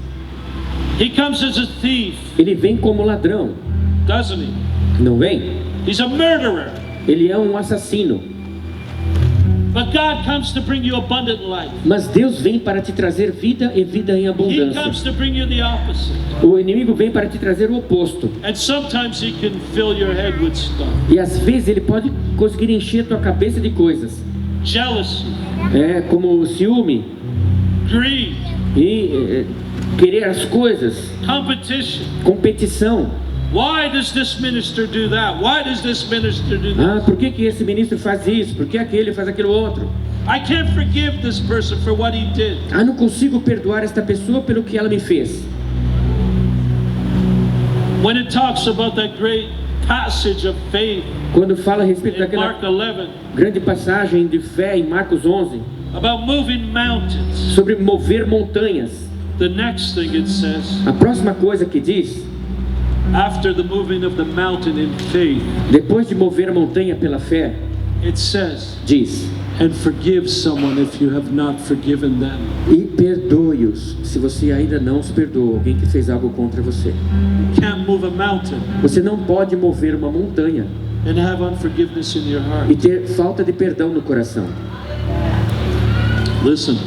He comes as a thief, Ele vem como ladrão, doesn't he? não vem? He's a murderer. Ele é um assassino. But God comes to bring you abundant life. Mas Deus vem para te trazer vida e vida em He comes abundância. to bring you the opposite. O inimigo vem para te trazer o oposto. And sometimes he can fill your head with stuff. E às vezes ele pode conseguir encher a tua cabeça de coisas. Jealousy, Como ciúme greed, e querer as coisas, competition. competição. Why does this minister do that? Why does this minister do that? Ah, por que esse ministro faz isso? Por que aquele faz aquilo outro? I can't forgive this person for what he did. Ah, não consigo perdoar esta pessoa pelo que ela me fez. When it talks about that great passage of faith Quando fala a respeito in daquela Mark 11, grande passagem de fé em Marcos 11, about moving mountains, sobre mover montanhas, the next thing it says, a próxima coisa que diz, after the moving of the mountain in faith, depois de mover a montanha pela fé, it says, diz: and forgive someone if you have not forgiven them. e perdoe-os se você ainda não os perdoou, alguém que fez algo contra você. You can't move a mountain Você não pode mover uma montanha and have unforgiveness in your heart. e ter falta de perdão no coração. Listen,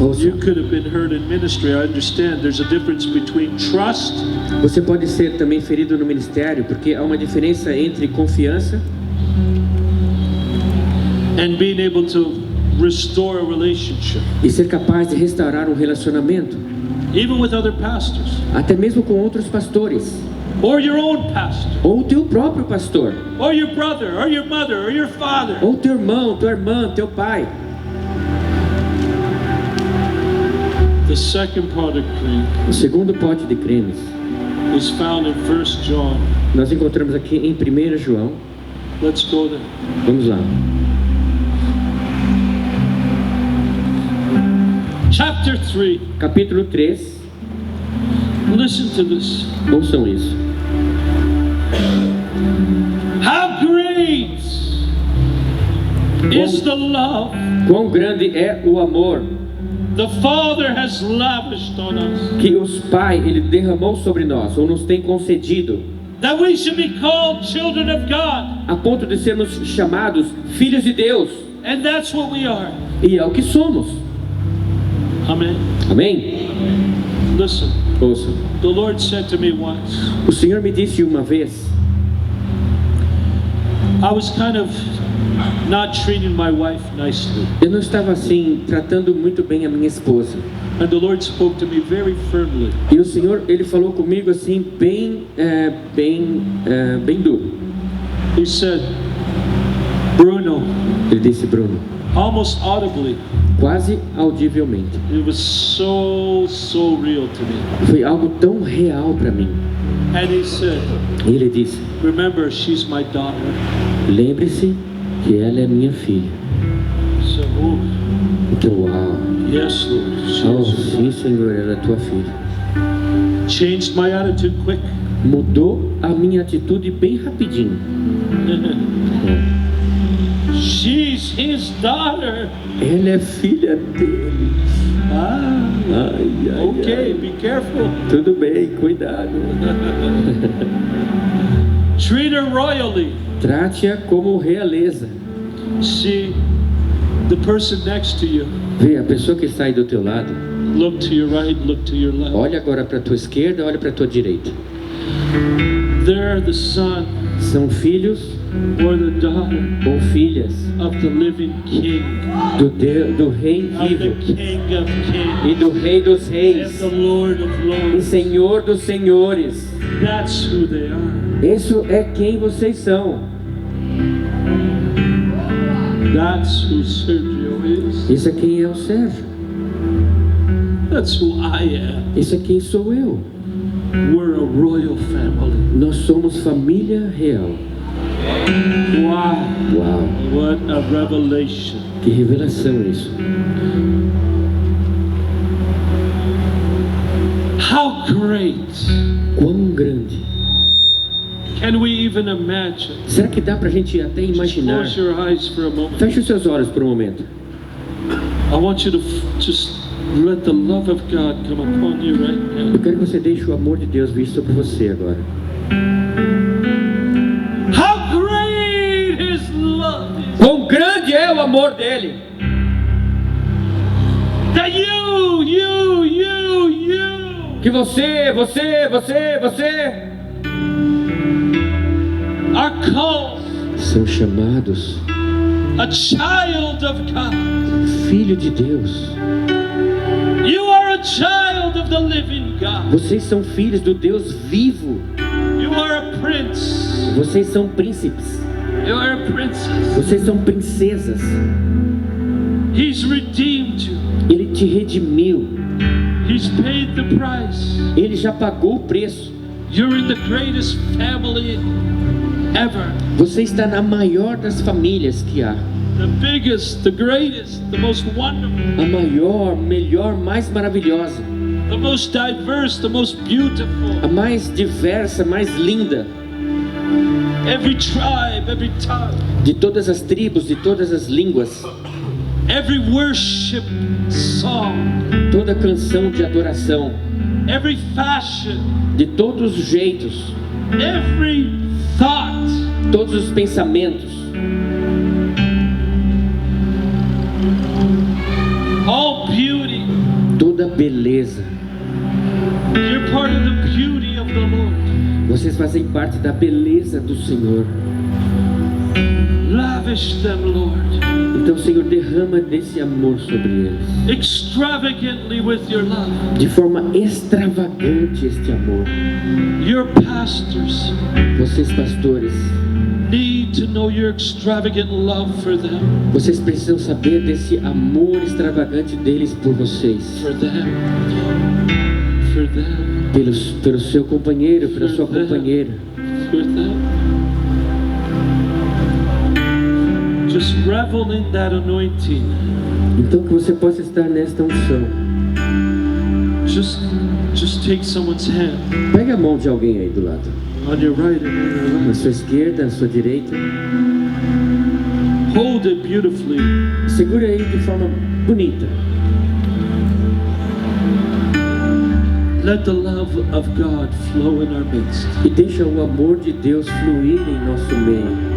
Ouça, you could have been hurt in ministry. I understand there's a difference between trust você pode ser também ferido no ministério, porque há uma diferença entre confiança and being able to restore a relationship, e ser capaz de restaurar um relacionamento, even with other pastors até mesmo com outros pastores, or your own pastor ou o teu próprio pastor, or your brother or your mother or your father. ou teu irmão, tua irmã, teu pai. The second pot of cream O segundo pote de cremes is found in 1 John. nós encontramos aqui em 1 João. Let's go there. Vamos lá. Chapter 3. Capítulo 3. Listen to this. Ouçam isso. How great is the love Quão grande é o amor the Father has lavished on us, que os Pai ele derramou sobre nós, ou nos tem concedido, that we should be called children of God. a ponto de sermos chamados filhos de Deus. And that's what we are. E é o que somos. Amen. Amém? Listen, Ouçam. the Lord said to me once, O Senhor me disse uma vez, I was kind of not treating my wife nicely. eu não estava assim tratando muito bem a minha esposa. And the Lord spoke to me very firmly. E o Senhor ele falou comigo assim bem duro. He said, Bruno, Ele disse: Bruno, almost audibly, quase audivelmente. it was so real to me. Foi algo tão real para mim. And he said, E ele disse: remember, she's my daughter. lembre-se que ela é minha filha. So, oh, Então, uau. yes, Lord. Oh, Jesus. sim, Senhor, ela é tua filha. Changed my attitude quick. Mudou a minha atitude bem rapidinho. She's his daughter. Ela é filha dele. Ah, Ai, okay, ai. be careful. Tudo bem, cuidado. Treat her royally. Trate-a como realeza. See the person next to you. Vê a pessoa que está aí do teu lado. Look to your right, look to your left. Olha agora para a tua esquerda, olha para a tua direita. They're the son São filhos or the daughter ou filhas of the living King, do Rei of the vivo King of Kings, e do Rei dos and Reis the Lord of e Lords. Senhor dos Senhores. That's who they are. Isso é quem vocês são. That's who Sergio is. Isso é quem é o Sérgio. That's who I am. Isso é quem sou eu. We're a royal family. Nós somos família real. Wow. Uau, What a revelation. que revelação isso. How great. Quão grande. Can we even imagine? Será que dá pra gente até Just imaginar? close your eyes for a moment. Feche os seus olhos por um momento. I want you to just let the love of God come upon you right now. Eu quero que você deixe o amor de Deus vir sobre você agora. How great His love is. Quão grande é o amor dele. That you Que você are called são chamados a child of God. filho de Deus. You are a child of the living God. Vocês são filhos do Deus vivo. You are a prince. Vocês são príncipes. You are a princess. Vocês são princesas. He's redeemed you. Ele te redimiu. He's paid the price. Ele já pagou o preço. You're in the greatest family ever. Você está na maior das famílias que há. The biggest, the greatest, the most wonderful, A maior, melhor, mais maravilhosa. the most diverse, the most beautiful. A mais diversa, mais linda. Every tribe, every tongue, De todas as tribos, de todas as línguas. every worship song, Toda canção de adoração. every fashion, De todos os jeitos. every thought, Todos os pensamentos. all beauty. Toda beleza. You're part of the beauty of the Lord. Vocês fazem parte da beleza do Senhor. Lavish them, Lord, Então, Senhor, derrama desse amor sobre eles. extravagantly with your love. De forma extravagante este amor. Your pastors Vocês, pastores, need need to know your extravagant love for them. Vocês precisam saber desse amor extravagante deles por vocês. For them. For them. Pelo seu companheiro, pela sua companheira. For them. Just revel in that anointing. Então que você possa estar nesta unção. Just take someone's hand. Pega a mão de alguém aí do lado. On your right and on your Na left. sua esquerda, na sua direita. Hold it beautifully. Segura aí de forma bonita. Let the love of God flow in our midst. E deixa o amor de Deus fluir em nosso meio.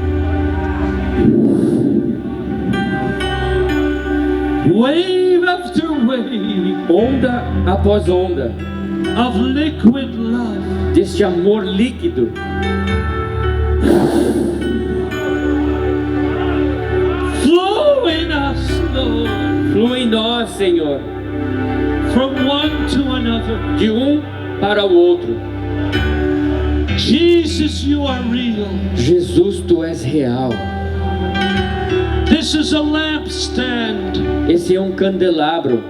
Wave after wave Onda após onda of liquid love. deste amor líquido. Flow in us, Lord. Flui em nós, Senhor. From one to another. De para o outro. Jesus, you are real. Jesus, Tu és real. This is a lampstand Esse é um candelabro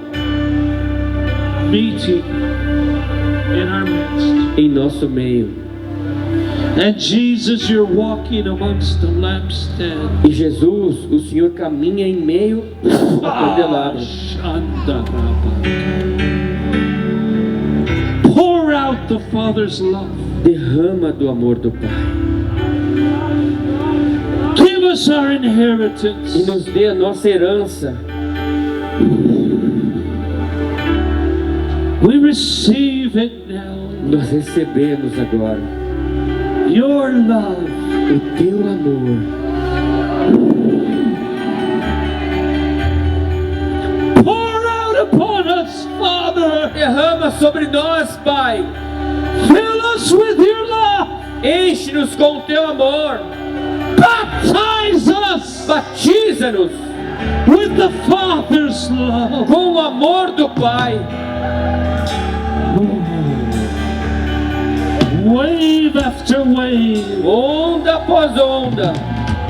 meeting in our midst. em nosso meio. And Jesus, you're walking amongst the lampstand. E Jesus, o Senhor caminha em meio ao candelabro. Shandaraba. Pour out the Father's love. Derrama do amor do Pai. Give us our E inheritance. nos dê a nossa herança. We receive it now. Nós recebemos agora Your love. o Teu amor. Pour out upon us, Father. Derrama sobre nós, Pai. Fill us with your love. Enche-nos com o Teu amor. Baptize us Batiza-nos with the Father's love. com o amor do Pai. Wave after wave Onda após onda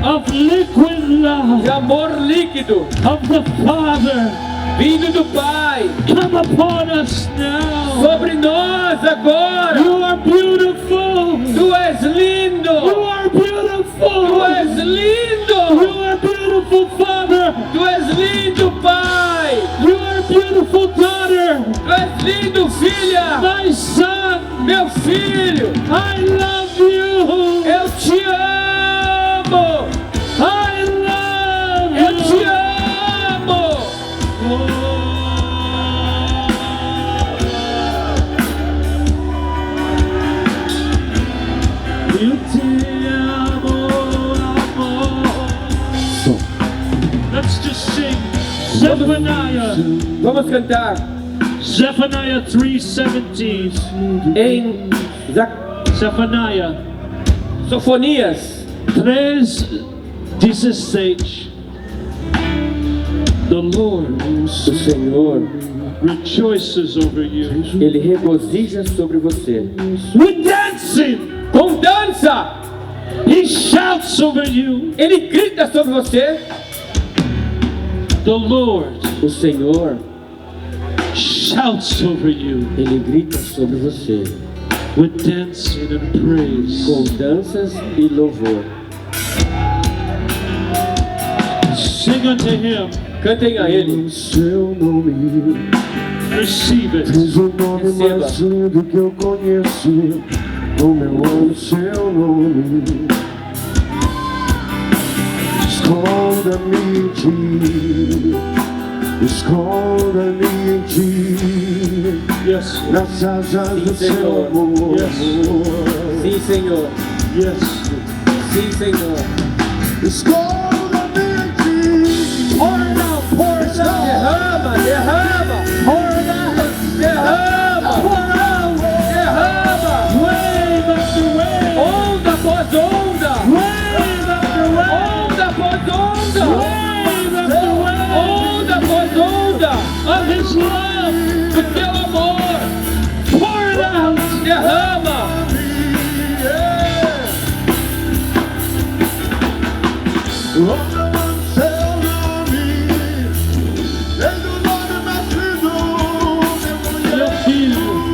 of liquid de love amor líquido of the Father. vindo do Pai Come upon us now. sobre nós agora. You are beautiful. Tu és lindo. You are beautiful. Tu és lindo. You are beautiful, Father. Tu és lindo, Pai. You are beautiful, daughter. Tu és lindo, filha. My son, Meu filho, I love you. eu te amo. I love Eu te you. amo. Eu te amo, amor. Let's just sing Zephaniah. Vamos cantar Zephaniah 3:17. em Zephaniah Sofonias 3:16. The Lord o Senhor, rejoices over you Ele regozija sobre você with dancing. com dança. He shouts over you. Ele grita sobre você. The Lord O Senhor, shouts over you Ele grita sobre você with dancing and praise. com danças e louvor. Sing unto him. Cantem a Ele. Seu nome, Receive it. diz o nome Receba. mais lindo que eu conheço. Como eu amo seu nome. Esconda-me em ti, esconda-me em ti, Yes. nas asas Sim, do seu Senhor. amor. Sim, Senhor. Yes. Sim, Senhor. Esconda-me em ti, Pour it out. Pour it out. Derrama, derrama, Pour it out. derrama, Pour out. derrama. Wave after wave. Onda após onda. Wave after wave. Onda após onda. Wave after wave. Onda após onda. Of his love. Do teu amor. Pour it out. Derrama. Meu filho.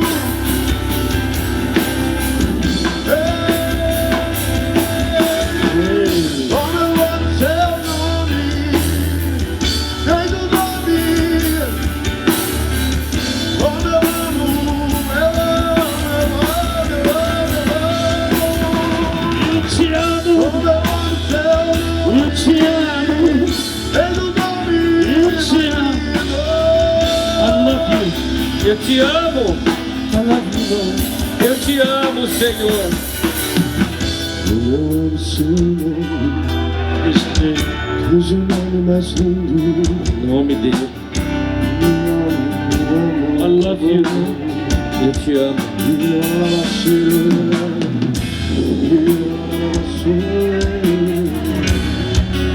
Eu te amo. Eu te amo, Senhor. Em nome dele. I love you. Eu te amo.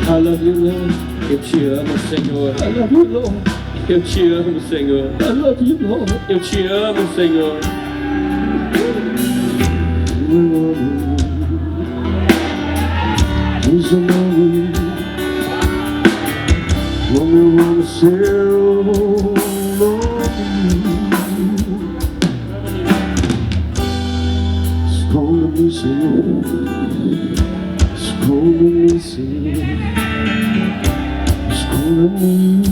I love you, Lord. Eu te amo, Senhor. I love you, Lord. Eu te amo, Senhor. I love you, Lord. Eu te amo, Senhor. Esconda-me, Senhor. Esconda-me, Senhor. Esconda-me.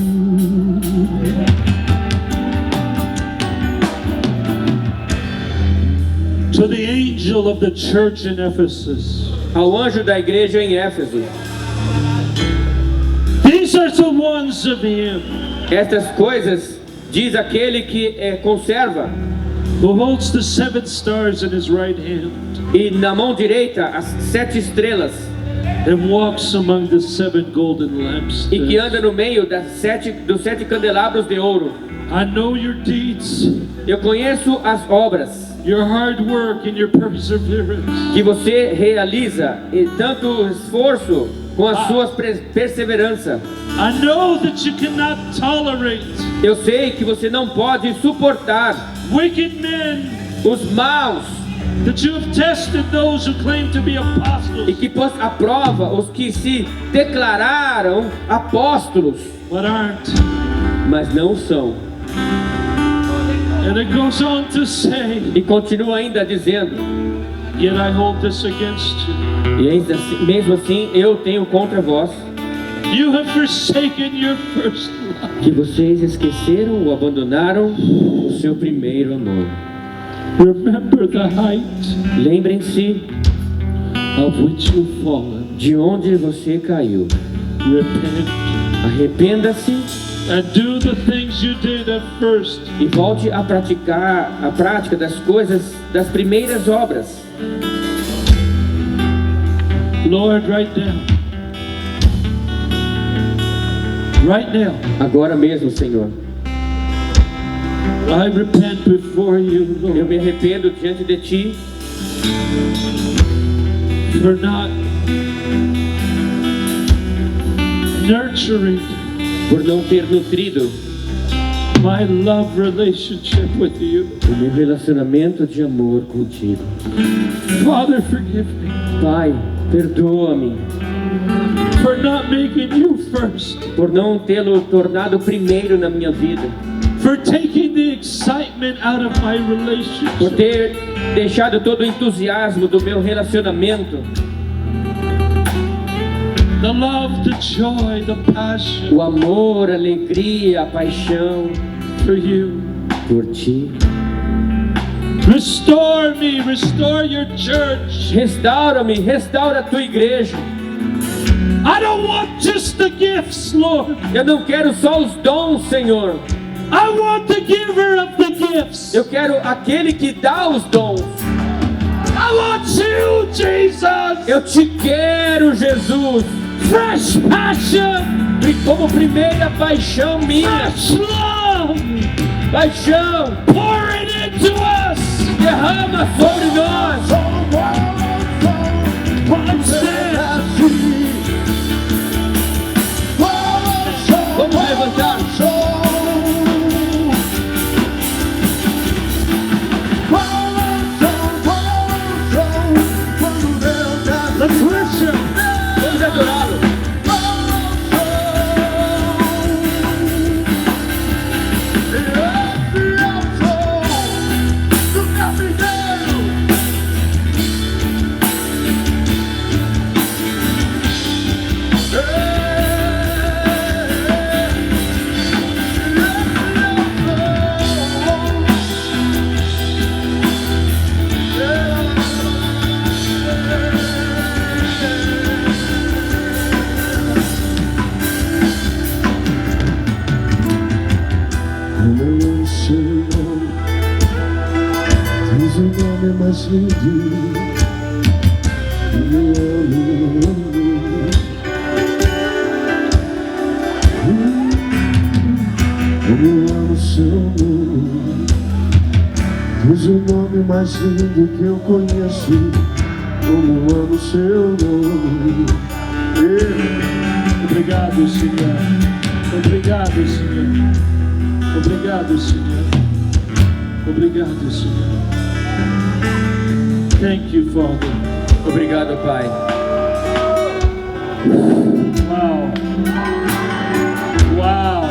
To the angel of the church in Ephesus, Ao anjo da igreja em Éfeso, these are the ones of him estas coisas diz aquele que conserva who holds the 7 stars in his right hand e na mão direita as 7 estrelas and walks among the 7 golden e que lampstands. anda no meio dos 7 candelabros de ouro. I know your deeds, Eu conheço as obras your hard work and your perseverance. que você realiza e tanto esforço com as suas perseverança. I know that you cannot tolerate Eu sei que você não pode suportar wicked men, os maus that you have tested those who claim to be apostles, e que aprova os que se declararam apóstolos, but aren't. mas não são. And it goes on to say, E continua ainda dizendo: yet I hold this against you. e mesmo assim eu tenho contra vós You have forsaken your first love. que vocês esqueceram ou abandonaram o seu primeiro amor. Remember the height Lembrem-se of which you've fallen. de onde você caiu. Repent Arrependa-se and do the things you did at first. e volte a praticar a prática das coisas das primeiras obras. Lord, right now, Agora mesmo, Senhor, I repent before you, eu Lord, me arrependo diante de Ti for not nurturing por não ter nutrido my love relationship with you. o meu relacionamento de amor contigo. Father, forgive me Pai, perdoa-me for not making you first, por não tê-lo tornado primeiro na minha vida, for taking the excitement out of my por relationship, ter deixado todo o entusiasmo do meu relacionamento, the love, the joy, the passion o amor, a alegria, a paixão for you. por Ti. Restore me, restore your church. Restaura-me, restaura a Tua igreja. I don't want just the gifts, Lord. Eu não quero só os dons, Senhor. I want the giver of the gifts. Eu quero aquele que dá os dons. I want you, Jesus. Eu te quero, Jesus. Fresh passion, E como primeira paixão minha, fresh love, paixão, pour it into us. derrama sobre nós. Vamos levantar. Let's worship. Vamos adorá-lo. decidi. Como eu amo seu nome, diz o nome mais lindo que eu conheço. Como eu amo seu nome. Obrigado, Senhor. Obrigado, Senhor. Obrigado, Senhor. Obrigado, Senhor. Thank you, Father. Obrigado, Pai. Wow. Wow.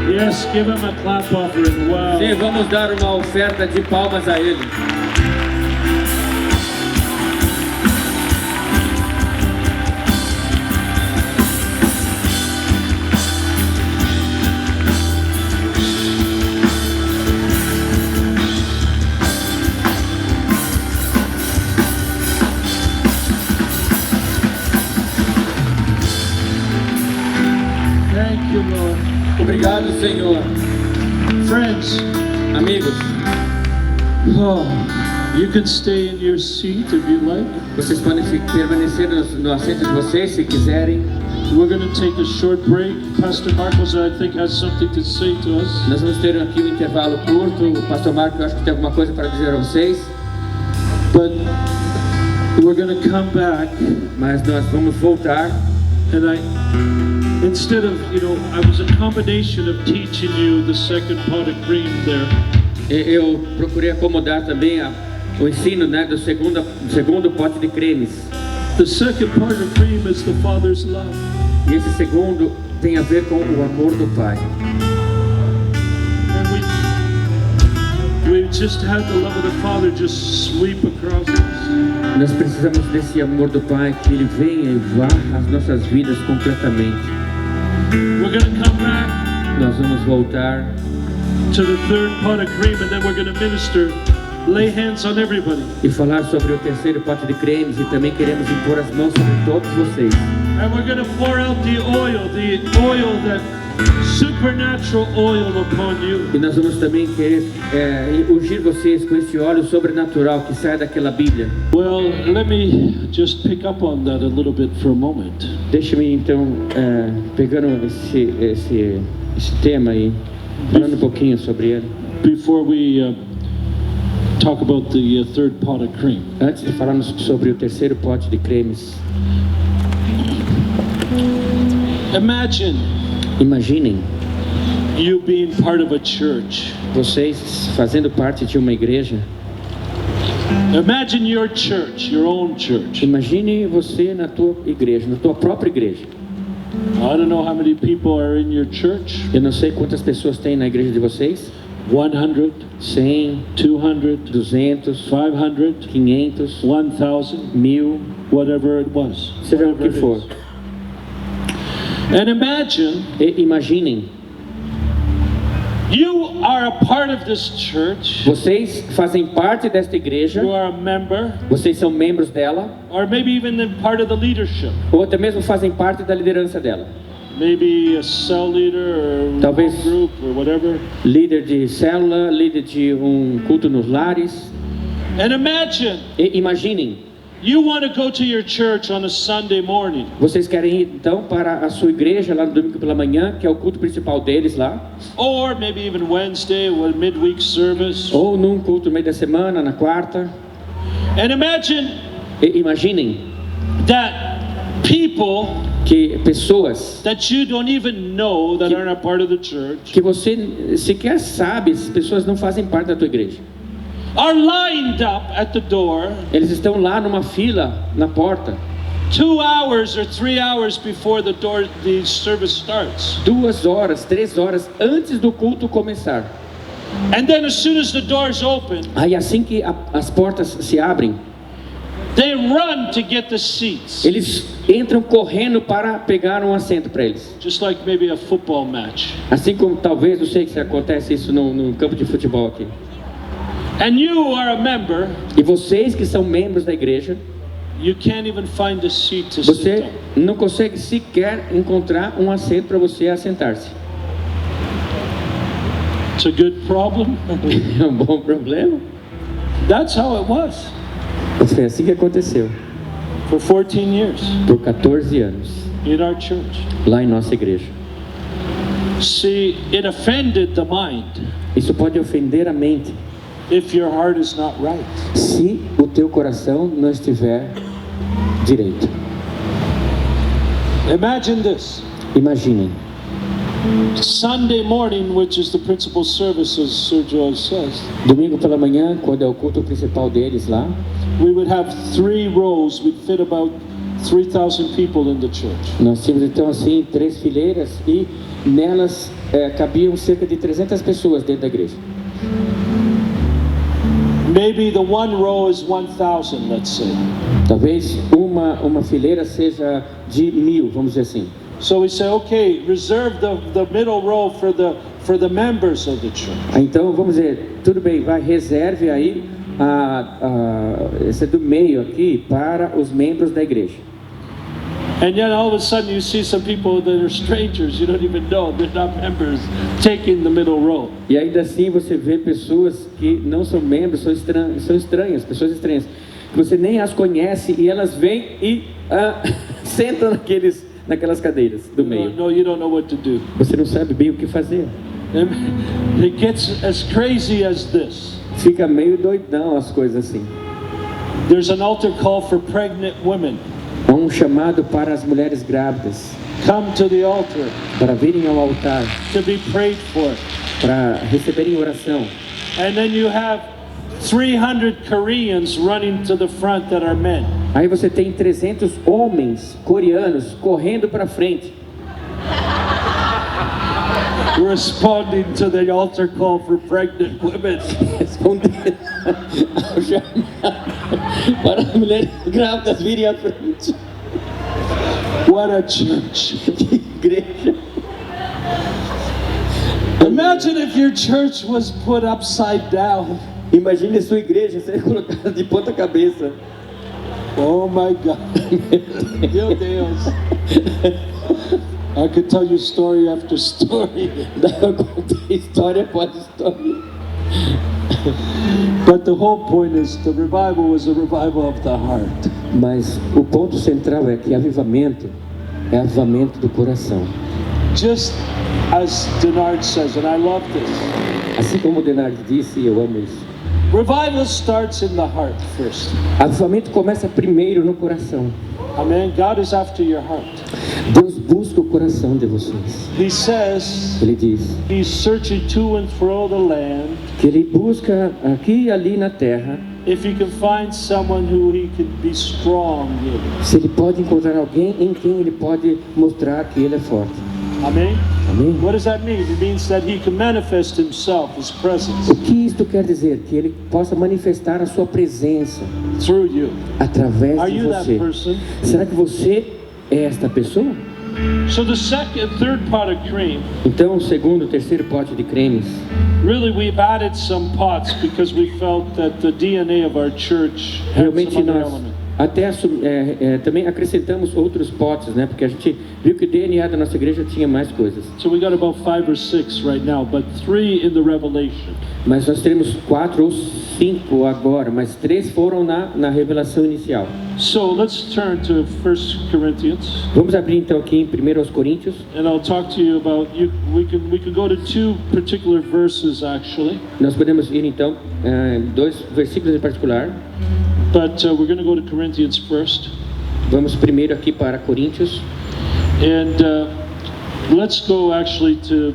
Yes, give him a clap offering. Wow. Sim, vamos dar uma oferta de palmas a Ele. Thank you, Lord. Obrigado, Senhor. Friends, Amigos, oh, you can stay in your seat if you like. vocês podem permanecer no assento de vocês se quiserem. We're going to take a short break. Pastor Marcos, I think, has something to say to us. Nós vamos ter aqui um intervalo curto. O pastor Marco, eu acho que tem alguma coisa para dizer a vocês. But we're going to come back, Mas nós vamos voltar. and instead of, I was a combination of teaching you the second pot of cream there. Eu procurei acomodar também o ensino, né, do segundo pote de cremes. The second part of cream is the Father's love. E esse segundo tem a ver com o amor do Pai. And we just had the love of the Father just sweep across us. Nós precisamos desse amor do Pai, que Ele venha e varra as nossas vidas completamente. We're going to come back Nós vamos voltar to the third pot of cream, and then we're going to minister. Lay hands on everybody. e falar sobre o terceiro pote de cremes, e também queremos impor as mãos sobre todos vocês. And we're going to pour out the oil that supernatural oil upon you. E nós vamos também querer ungir vocês com esse óleo sobrenatural que sai daquela Bíblia. Well, let me just pick up on that a little bit for a moment. Deixa-me então, pegando esse tema e falando um pouquinho sobre ele. Before we talk about the third pot of cream. Antes de falarmos sobre o terceiro pote de cremes, imaginem you being part of a church. vocês fazendo parte de uma igreja. Imagine your church, your own church. Imagine você na tua igreja, na tua própria igreja. I don't know how many people are in your church. Eu não sei quantas pessoas tem na igreja de vocês. 100, 100, 200, 200, 500, 500, 1,000, 1000, whatever it was. seja o que Whatever it for. is. And imagine E imaginem, you are a part of this church. vocês fazem parte desta igreja, You are a member, vocês são membros dela, or maybe even part of the leadership. ou até mesmo fazem parte da liderança dela. Maybe a cell leader or Talvez group or whatever. líder de célula, líder de um culto nos lares. And imagine E imaginem, you want to go to your church on a Sunday morning. vocês querem ir então para a sua igreja lá no domingo pela manhã, que é o culto principal deles lá, Or maybe even Wednesday, a midweek service. ou num culto no meio da semana, na quarta. And imagine E imaginem that people que pessoas that you don't even know that aren't a part of the church que você sequer sabe, essas pessoas não fazem parte da tua igreja. are lined up at the door Eles estão lá numa fila na porta, 2 hours or 3 hours before the service starts. 2 horas, 3 horas antes do culto começar. And then as soon as the doors open, Aí assim que as portas se abrem, they run to get the seats. eles entram correndo para pegar um assento para eles. Just like maybe a football match. Assim como talvez, não sei se acontece isso no campo de futebol aqui. And you are a member, E vocês que são membros da igreja, you can't even find a seat to sit você down. não consegue sequer encontrar um assento para você assentar-se. It's a good problem. É um bom problema. That's how it was Foi assim que aconteceu, for 14 years por 14 anos, in our church. lá em nossa igreja. See, it offended the mind Isso pode ofender a mente, if your heart is not right. se o teu coração não estiver direito. Imagine this. Imaginem, Sunday morning, which is the principal service, as Sergio says, domingo pela manhã, quando é o culto principal deles lá, we would have 3 rows. We'd fit about 3,000 people in the church. nós tínhamos então assim 3 fileiras e nelas cabiam cerca de 300 pessoas dentro da igreja. Maybe the one row is 1,000, let's say. Talvez uma fileira seja de 1000, vamos dizer assim. So we say, okay, reserve the middle row for the members of the church. Então vamos dizer, tudo bem, vai, reserve aí esse do meio aqui para os membros da igreja. And yet all of a sudden you see some people that are strangers, you don't even know, they're not members, taking the middle row. E ainda assim você vê pessoas que não são membros, são estranhas, pessoas estranhas, que você nem as conhece e elas vêm e sentam naquelas cadeiras do meio. No, you don't know what to do. Você não sabe bem o que fazer. And it gets as crazy as this. Fica meio doidão as coisas assim. There's an altar call for pregnant women. Há um chamado para as mulheres grávidas, Come to the altar para virem ao altar, to be prayed for. para receberem oração. And then you have 300 Koreans running to the front that are men. Aí você tem 300 homens coreanos correndo para frente, Responding to the altar call for pregnant women. respondendo ao chamado para as mulheres grávidas virem à frente. What a church. Que igreja! Imagine if your church was put upside down. Imagine a sua igreja ser colocada de ponta cabeça. Oh my God. Meu Deus. I could tell you story after story. Eu contei história após história. But the whole point is the revival was a revival of the heart. Mas o ponto central é que avivamento é avivamento do coração. Just as Denard says, and I love this, Assim como o Denard disse, e eu amo isso. revival starts in the heart first. Avivamento começa primeiro no coração. Amen. God is after your heart. Deus busca o coração de vocês. He says Ele diz He's searching to and fro the land que Ele busca aqui e ali na terra, if He can find someone who He can be strong in. se Ele pode encontrar alguém em quem Ele pode mostrar que Ele é forte. Amen. Amém? What does that mean? It means that He can manifest Himself, His presence, O que isto quer dizer? Que Ele possa manifestar a sua presença through you. através Are de you that você. person? Será que você é esta pessoa? So the third pot of cream, Então, o segundo, terceiro pote de cremes, really we've added some pots because we felt that the DNA of our church had realmente some other nós element. até também acrescentamos outros potes, né? Porque a gente viu que o DNA da nossa igreja tinha mais coisas. So we got about 5 or 6 right now, but 3 in the Revelation. Mas nós teremos 4 ou 5 agora, mas 3 foram na revelação inicial. So let's turn to 1 Corinthians, Vamos abrir então aqui em 1 aos Coríntios. and I'll talk to you about you. We can go to 2 particular verses actually, Nós podemos ir então em 2 versículos em particular. but we're going to go to Corinthians first, Vamos primeiro aqui para Coríntios. and let's go actually to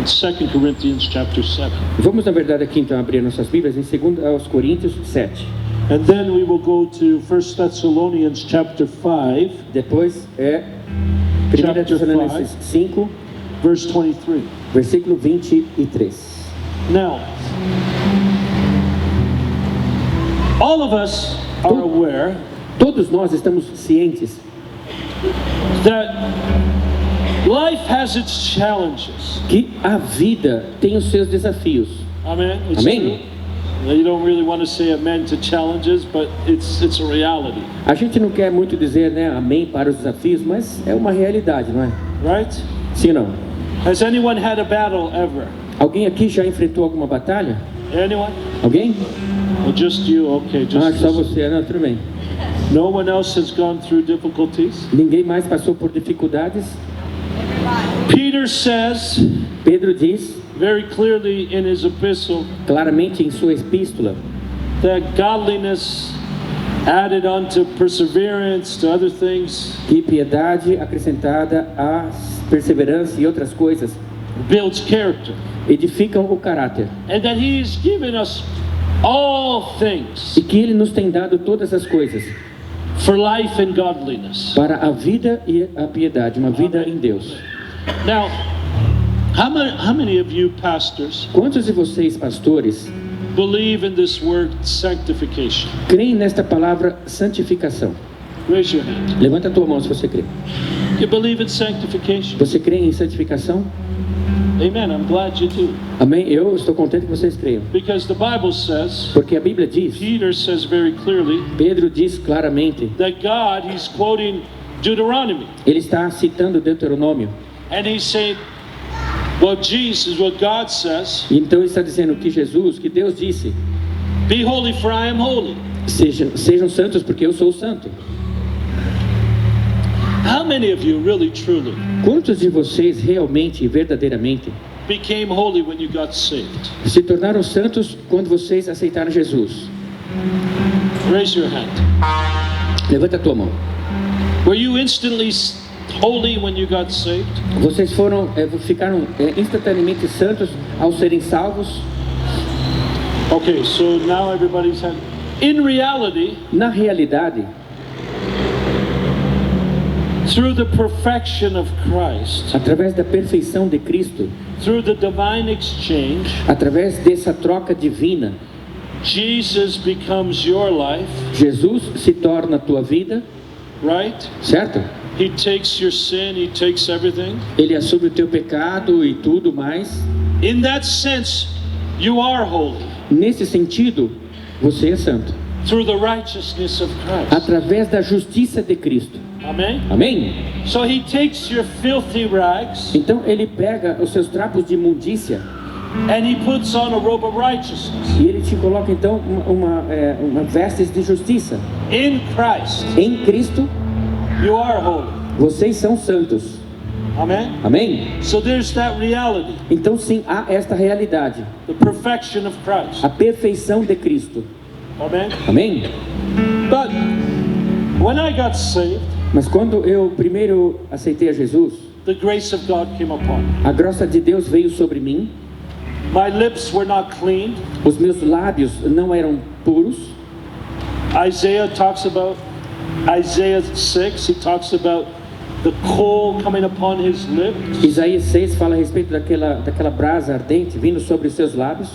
2 Corinthians chapter 7, Vamos na verdade aqui então abrir nossas Bíblias em 2 aos Coríntios 7. and then we will go to 1 Thessalonians chapter 5, Depois é 1 Chapter Tessalonicenses 5, verse 23. versículo 23. Now, all of us are aware Todos nós estamos cientes that life has its challenges. que a vida tem os seus desafios. Amen. It's Amen. true. You don't really want to say amen to challenges, but it's a reality, A gente não quer muito dizer, né, amém para os desafios, mas é uma realidade, não é? right? Sim ou não? Has anyone had a battle ever? Alguém aqui já enfrentou alguma batalha? Anyone? Alguém? Oh, just you? Okay, Ah, just só você, não, tudo bem. No one else has gone through difficulties? Ninguém mais passou por dificuldades? Peter says Pedro diz very clearly in his epistle claramente em sua epístola that godliness added unto perseverance to other things que piedade acrescentada à perseverança e outras coisas builds character, edificam o caráter, and that he's given us all things e que Ele nos tem dado todas as coisas for life and godliness. para a vida e a piedade, uma vida em Deus. Now, how many of you pastors Quantos de vocês, pastores, believe in this word sanctification? creem nesta palavra santificação? Raise your hand. Levanta a tua mão se você crê. You believe in sanctification? Você crê em santificação? Amen. I'm glad you do. Amém? Eu estou contente que vocês creiam. Because the Bible says, Porque a Bíblia diz, Peter says very clearly, Pedro diz claramente, that God, he's quoting Deuteronomy. ele está citando Deuteronômio. And he's saying, well, Jesus, what God says, Então ele está dizendo que Jesus, que Deus disse, be holy for I am holy. sejam santos porque eu sou santo. How many of you really, truly Quantos de vocês realmente e verdadeiramente became holy when you got saved? se tornaram santos quando vocês aceitaram Jesus? Raise your hand. Levanta a tua mão. Were you instantly holy when you got saved? Vocês ficaram instantaneamente santos ao serem salvos? Okay, so now everybody's hand. In reality, Na realidade, through the perfection of Christ, através da perfeição de Cristo, through the divine exchange, através dessa troca divina, Jesus becomes your life, Jesus se torna a tua vida, right? certo? He takes your sin, he takes everything. Ele assume o teu pecado e tudo mais. In that sense, you are holy Nesse sentido, você é santo. through the righteousness of Christ. Através da justiça de Cristo. Amen? Amém? So he takes your filthy rags Então ele pega os seus trapos de imundícia and he puts on a robe of righteousness. e ele te coloca então uma vestes de justiça. In Christ, Em Cristo, you are holy. vocês são santos. Amen? Amém? So there's that reality, Então sim, há esta realidade. the perfection of Christ. A perfeição de Cristo. Amen? Amém? But when I got saved, Mas quando eu primeiro aceitei a Jesus, the grace of God came upon me. a graça de Deus veio sobre mim. My lips were not cleaned. Os meus lábios não eram puros. Isaiah 6, he talks about the coal coming upon his lips. Isaías 6 fala a respeito daquela brasa ardente vindo sobre os seus lábios,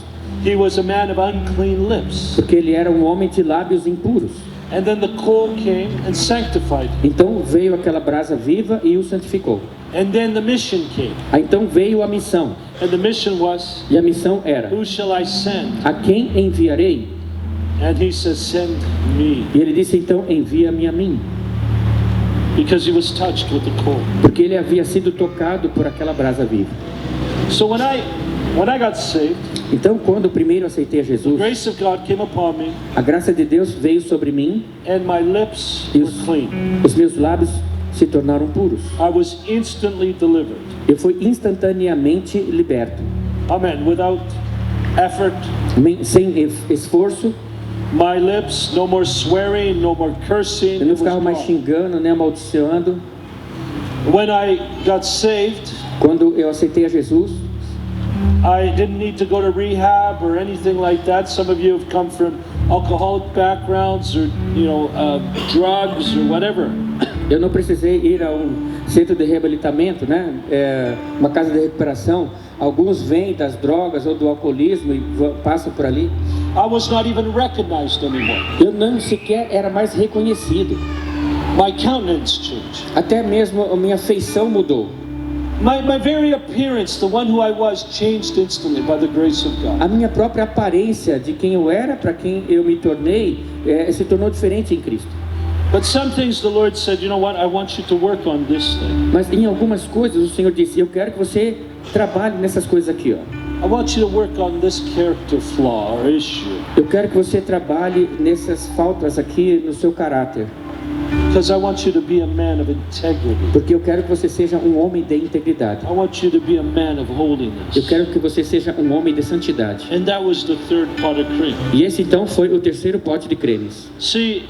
He was a man of unclean lips. porque ele era um homem de lábios impuros. And then the coal came and sanctified him. Então veio aquela brasa viva e o santificou. And then the mission came. Aí então veio a missão. And the mission was, E a missão era: who shall I send? a quem enviarei? And he says, send me. E ele disse então: envia-me a mim. Because he was touched with the coal. Porque ele havia sido tocado por aquela brasa viva. So when I got saved, Então quando primeiro aceitei a Jesus, grace of God came upon me, a graça de Deus veio sobre mim and my lips e were clean. os meus lábios se tornaram puros. I was instantly delivered. Eu fui instantaneamente liberto. Amen. Without effort, Amém? Sem esforço. my lips, no more swearing, no more cursing. Eu não It was ficava mais gone. xingando, nem amaldiçoando. When I got saved, Quando eu aceitei a Jesus, I didn't need to go to rehab or anything like that. Some of you have come from alcoholic backgrounds or, drugs or whatever. eu não precisei ir a um centro de reabilitamento, né? Uma casa de recuperação. Alguns vêm das drogas ou do alcoolismo e passam por ali. I was not even recognized anymore. Eu não sequer era mais reconhecido. My countenance changed. Até mesmo a minha feição mudou. My very appearance, the one who I was, changed instantly by the grace of God. A minha própria aparência de quem eu era para quem eu me tornei se tornou diferente em Cristo. But some things the Lord said, you know what, I want you to work on this thing. Mas em algumas coisas o Senhor disse: eu quero que você trabalhe nessas coisas aqui, ó. I want you to work on this character flaw or issue. Eu quero que você trabalhe nessas faltas aqui no seu caráter, Because I want you to be a man of integrity. porque eu quero que você seja um homem de integridade. I want you to be a man of Eu holiness. quero que você seja um homem de santidade. And that was the third pot of cream. E esse então foi o terceiro pote de cremes. See,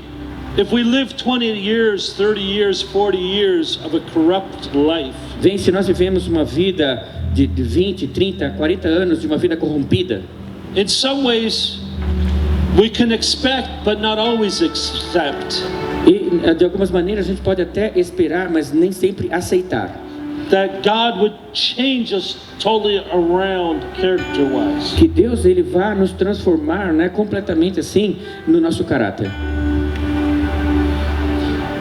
if we live 20 years, 30 years, 40 years of a corrupt life, Vem, se nós vivemos uma vida de 20, 30, 40 anos de uma vida corrompida, in some ways we can expect but not always accept e de algumas maneiras a gente pode até esperar, mas nem sempre aceitar, that God would change us totally around character-wise. que Deus ele vai nos transformar, né, completamente assim no nosso caráter.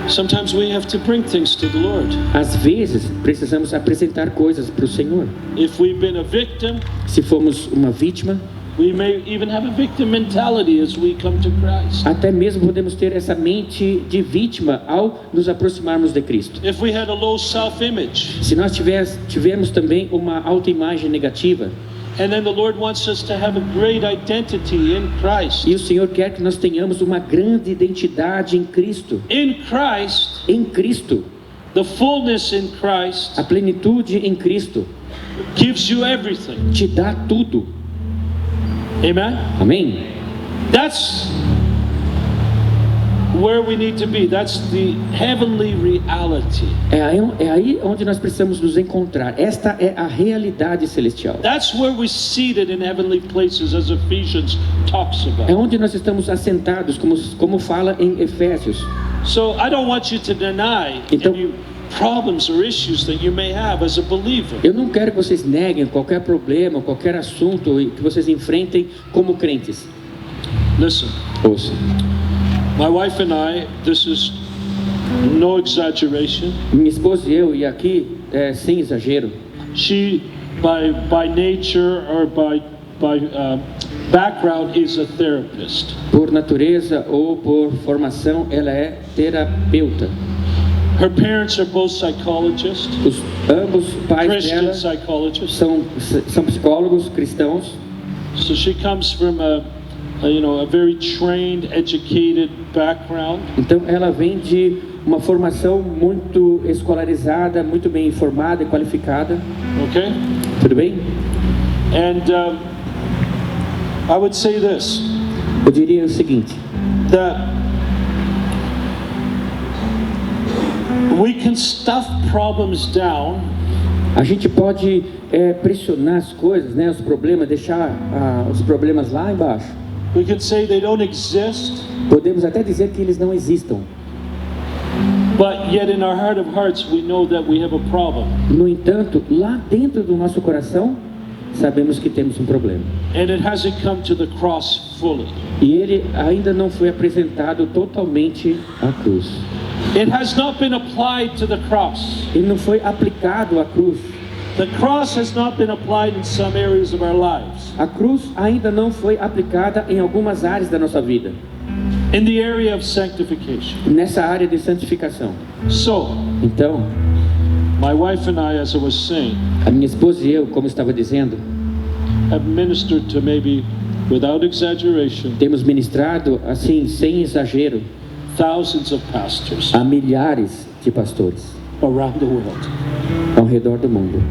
Sometimes we have to bring things to the Lord. Às vezes precisamos apresentar coisas para o Senhor. If we've been a victim, Se formos uma vítima, we may even have a victim mentality as we come to Christ. até mesmo podemos ter essa mente de vítima ao nos aproximarmos de Cristo. If we had a low self-image, Se nós tivermos também uma autoimagem negativa, and then the Lord wants us to have a great identity in Christ. e o Senhor quer que nós tenhamos uma grande identidade em Cristo. In Christ, Em Cristo, the fullness in Christ a plenitude em Cristo gives you everything. te dá tudo. Amen? Amém? That's where we need to be. That's the heavenly reality. É aí onde nós precisamos nos encontrar. Esta é a realidade celestial. That's where we're seated in heavenly places, as Ephesians talks É about. onde nós estamos assentados, como fala em Efésios. So I don't want you to deny Então- any problems or issues that you may have as a believer. Eu não quero que vocês neguem qualquer problema, qualquer assunto que vocês enfrentem como crentes. Listen, Ouça. my wife and I, this is no exaggeration. Minha esposa e eu, e aqui, sem exagero, She, by nature or by background, is a therapist. por natureza ou por formação, ela é terapeuta. Her parents are both psychologists, Ambos pais Christian dela psychologists. são psicólogos cristãos. So she comes from a very trained, educated background. Então ela vem de uma formação muito escolarizada, muito bem informada e qualificada. Okay, Tudo bem? and I would say this: Eu diria o seguinte: that we can stuff problems down a gente pode pressionar as coisas, né, os problemas, deixar os problemas lá embaixo. We could say they don't exist, Podemos até dizer que eles não existam. but yet in our heart of hearts we know that we have a problem. No entanto, lá dentro do nosso coração, sabemos que temos um problema. And it hasn't come to the cross fully. E ele ainda não foi apresentado totalmente à cruz. It has not been applied to the cross. Ele não foi aplicado à cruz. The cross has not been applied in some areas of our lives. A cruz ainda não foi aplicada em algumas áreas da nossa vida. In the area of sanctification. Nessa área de santificação. So, Então, my wife and I, as I was saying, a minha esposa e eu, como estava dizendo, have ministered to maybe, without exaggeration, temos ministrado, assim, sem exagero, thousands of pastors a milhares de pastores around the world. ao redor do mundo.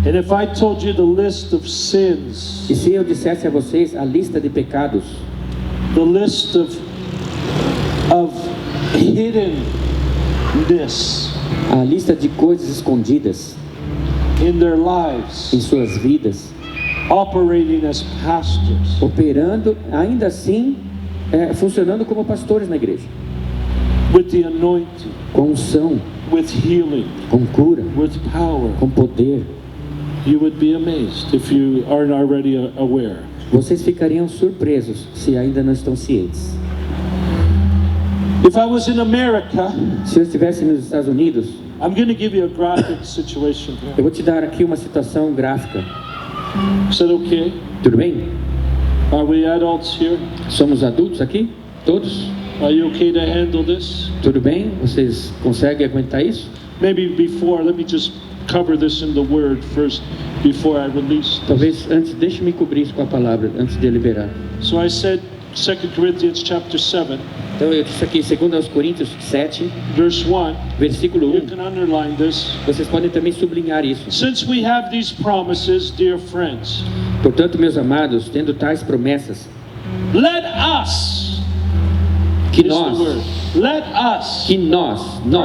And if I told you the list of sins, E se eu dissesse a vocês a lista de pecados, the list of hiddenness a lista de coisas escondidas in their em lives, suas vidas, operating as pastors, operando, ainda assim, funcionando como pastores na igreja, with the anointing, com unção, with healing, com cura, with power, com poder, you would be amazed if you aren't already aware. vocês ficariam surpresos se ainda não estão cientes. If I was in America, Se eu estivesse nos Estados Unidos, I'm going to give you a graphic situation eu here. vou te dar aqui uma situação gráfica. Is that okay? Tudo bem? Are we adults here? Somos adultos aqui? Todos? Are you okay to handle this? Tudo bem? Vocês conseguem aguentar isso? Maybe before, let me just cover this in the word first before I release. Talvez antes, deixe-me cobrir isso com a palavra, antes de liberar. So I said 2 Corinthians chapter 7, Então eu disse aqui, 2 Coríntios 7, verse 1. versículo You 1. can underline this. Vocês podem também sublinhar isso. Since we have these promises, dear friends, Portanto, meus amados, tendo tais promessas, let us, que is the nós, word, let us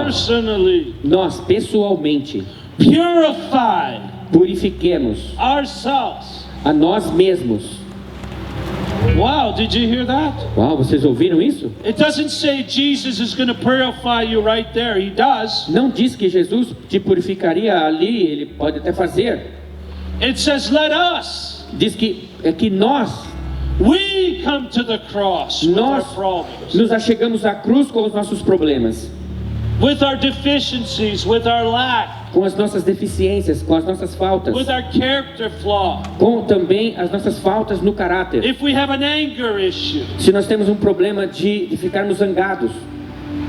personally, nós pessoalmente, purify purifiquemos ourselves. a nós mesmos. Wow, did you hear that? Uau, vocês ouviram isso? It doesn't say Jesus is going to purify you right there. He does. Não diz que Jesus te purificaria ali, ele pode até fazer. It says let us. Diz que é que nós We come to the cross with our Nós problems, nos achegamos à cruz com os nossos problemas, with our deficiencies, with our lack, com as nossas deficiências, com as nossas faltas, with our character flaw. com também as nossas faltas no caráter. If we have an anger issue, Se nós temos um problema de ficarmos zangados,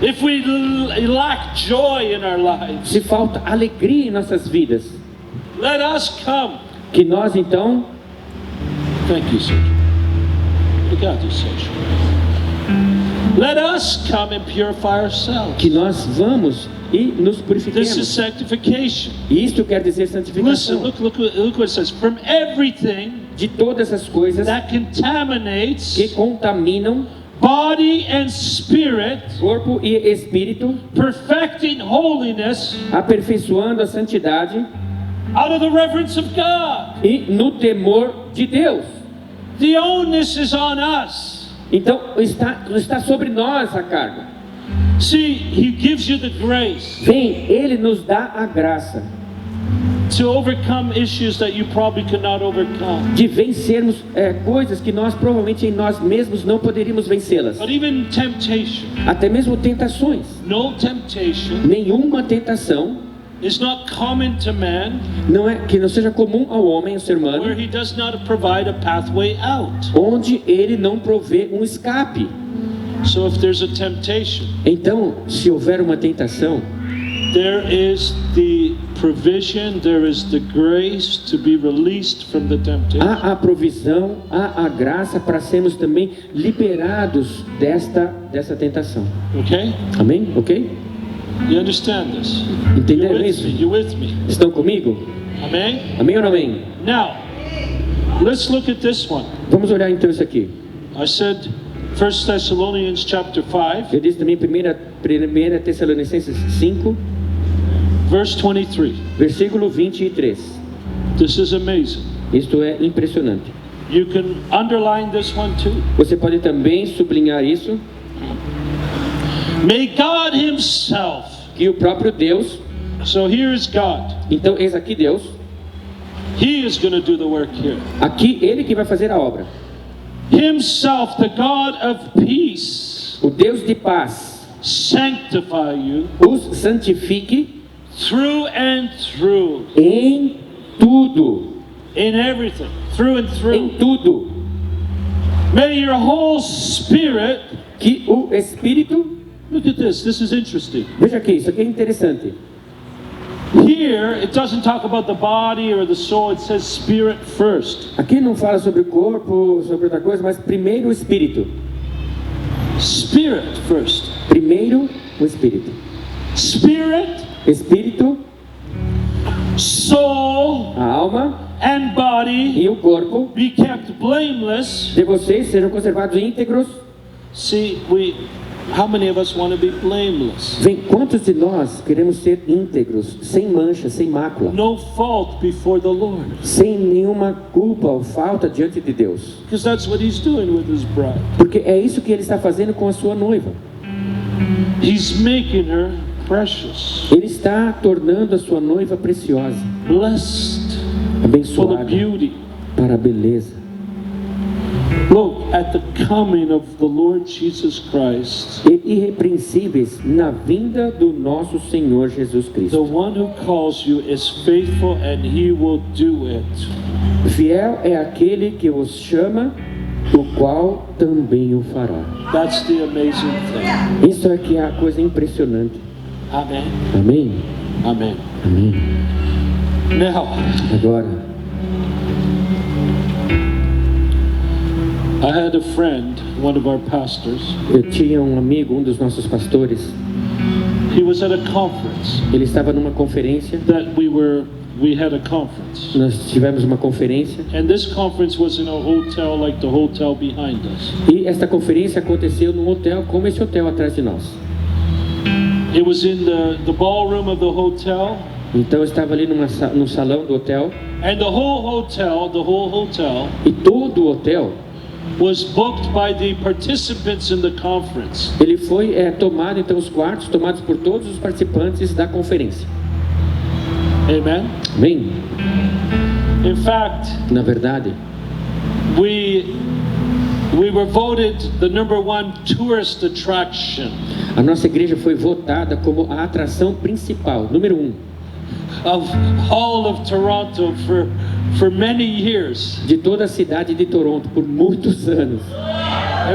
if we lack joy in our lives, se falta alegria em nossas vidas, let us come. que nós então, Thank you, Sergio. Obrigado, Sergio. Let us come and purify ourselves. que nós vamos e nos This is purifiquemos. sanctification. E isto quer dizer Listen, santificação. look what it says. From everything De todas as coisas that contaminates que contaminam body and spirit, corpo e espírito, perfecting holiness aperfeiçoando a santidade out of the reverence of God. e no temor de Deus. The onus is on us. Então está sobre nós a carga. See, He gives you the grace Vem, Ele nos dá a graça to overcome issues that you probably could not overcome. de vencermos coisas que nós provavelmente em nós mesmos não poderíamos vencê-las. But even temptation, Até mesmo tentações. no temptation Nenhuma tentação is not common to man que não seja comum ao homem, ao ser where humano, he does not provide a pathway out. onde ele não provê um escape. So if there's a temptation, Então, se houver uma tentação, there is the provision, there is the grace to be released from the temptation. há a provisão, há a graça para sermos também liberados dessa tentação. Okay? Amém? Ok? You understand this? Entenderam You with isso? me? You with me? Estão comigo? Amen? Amém ou não amém? Now, let's look at this one. Vamos olhar então isso aqui. I said 1 Thessalonians chapter 5, Eu disse também 1 Tessalonicenses 5, verse 23. versículo 23. This is amazing. Isto é impressionante. You can underline this one too. Você pode também sublinhar isso, May God Himself, que o próprio Deus, so here is God. então eis aqui Deus, He is going to do the work here. aqui Ele que vai fazer a obra. Himself, the God of peace, O Deus de paz sanctify you os santifique through and through, em tudo, in everything, through and through. em tudo, May your whole spirit, que o Espírito, look at this is interesting. veja aqui, isso aqui é interessante. Here, it doesn't talk about the body or the soul, it says spirit first. Aqui não fala sobre o corpo, sobre outra coisa, mas primeiro o Espírito. Spirit first. Primeiro o Espírito. Spirit, Espírito, soul, a alma and body e o corpo be kept blameless. de vocês sejam conservados íntegros. See, how many of us want to be blameless? Vem, quantos de nós queremos ser íntegros, sem mancha, sem mácula, No fault before the Lord. sem nenhuma culpa ou falta diante de Deus? Because that's what He's doing with His bride. Porque é isso que Ele está fazendo com a sua noiva. He's making her precious, Ele está tornando a sua noiva preciosa, blessed, full of abençoada beauty. para a beleza. Look at the coming of the Lord Jesus Christ, E irrepreensíveis na vinda do nosso Senhor Jesus the Cristo. one who calls you is faithful and He will do it. Fiel é aquele que os chama o qual também o fará. That's the amazing thing. Isso é que é a coisa impressionante. Amen. Amém? Amen. Amém. Now, Agora, I had a friend, one of our pastors. eu tinha um amigo, um dos nossos pastores. He was at a conference Ele estava numa conferência. that we had a conference. Nós tivemos uma conferência. And this conference was in a hotel like the hotel behind us. E esta conferência aconteceu num hotel como esse hotel atrás de nós. It was in the ballroom of the hotel. Então eu estava ali no salão do hotel. And the whole hotel E todo o hotel, was booked by the participants in the conference. ele foi tomado, então os quartos tomados por todos os participantes da conferência. Amen. Amém? In fact, Na verdade, we were voted the #1 tourist attraction a nossa igreja foi votada como a atração principal, número 1, of all of Toronto for many years. de toda a cidade de Toronto por muitos anos.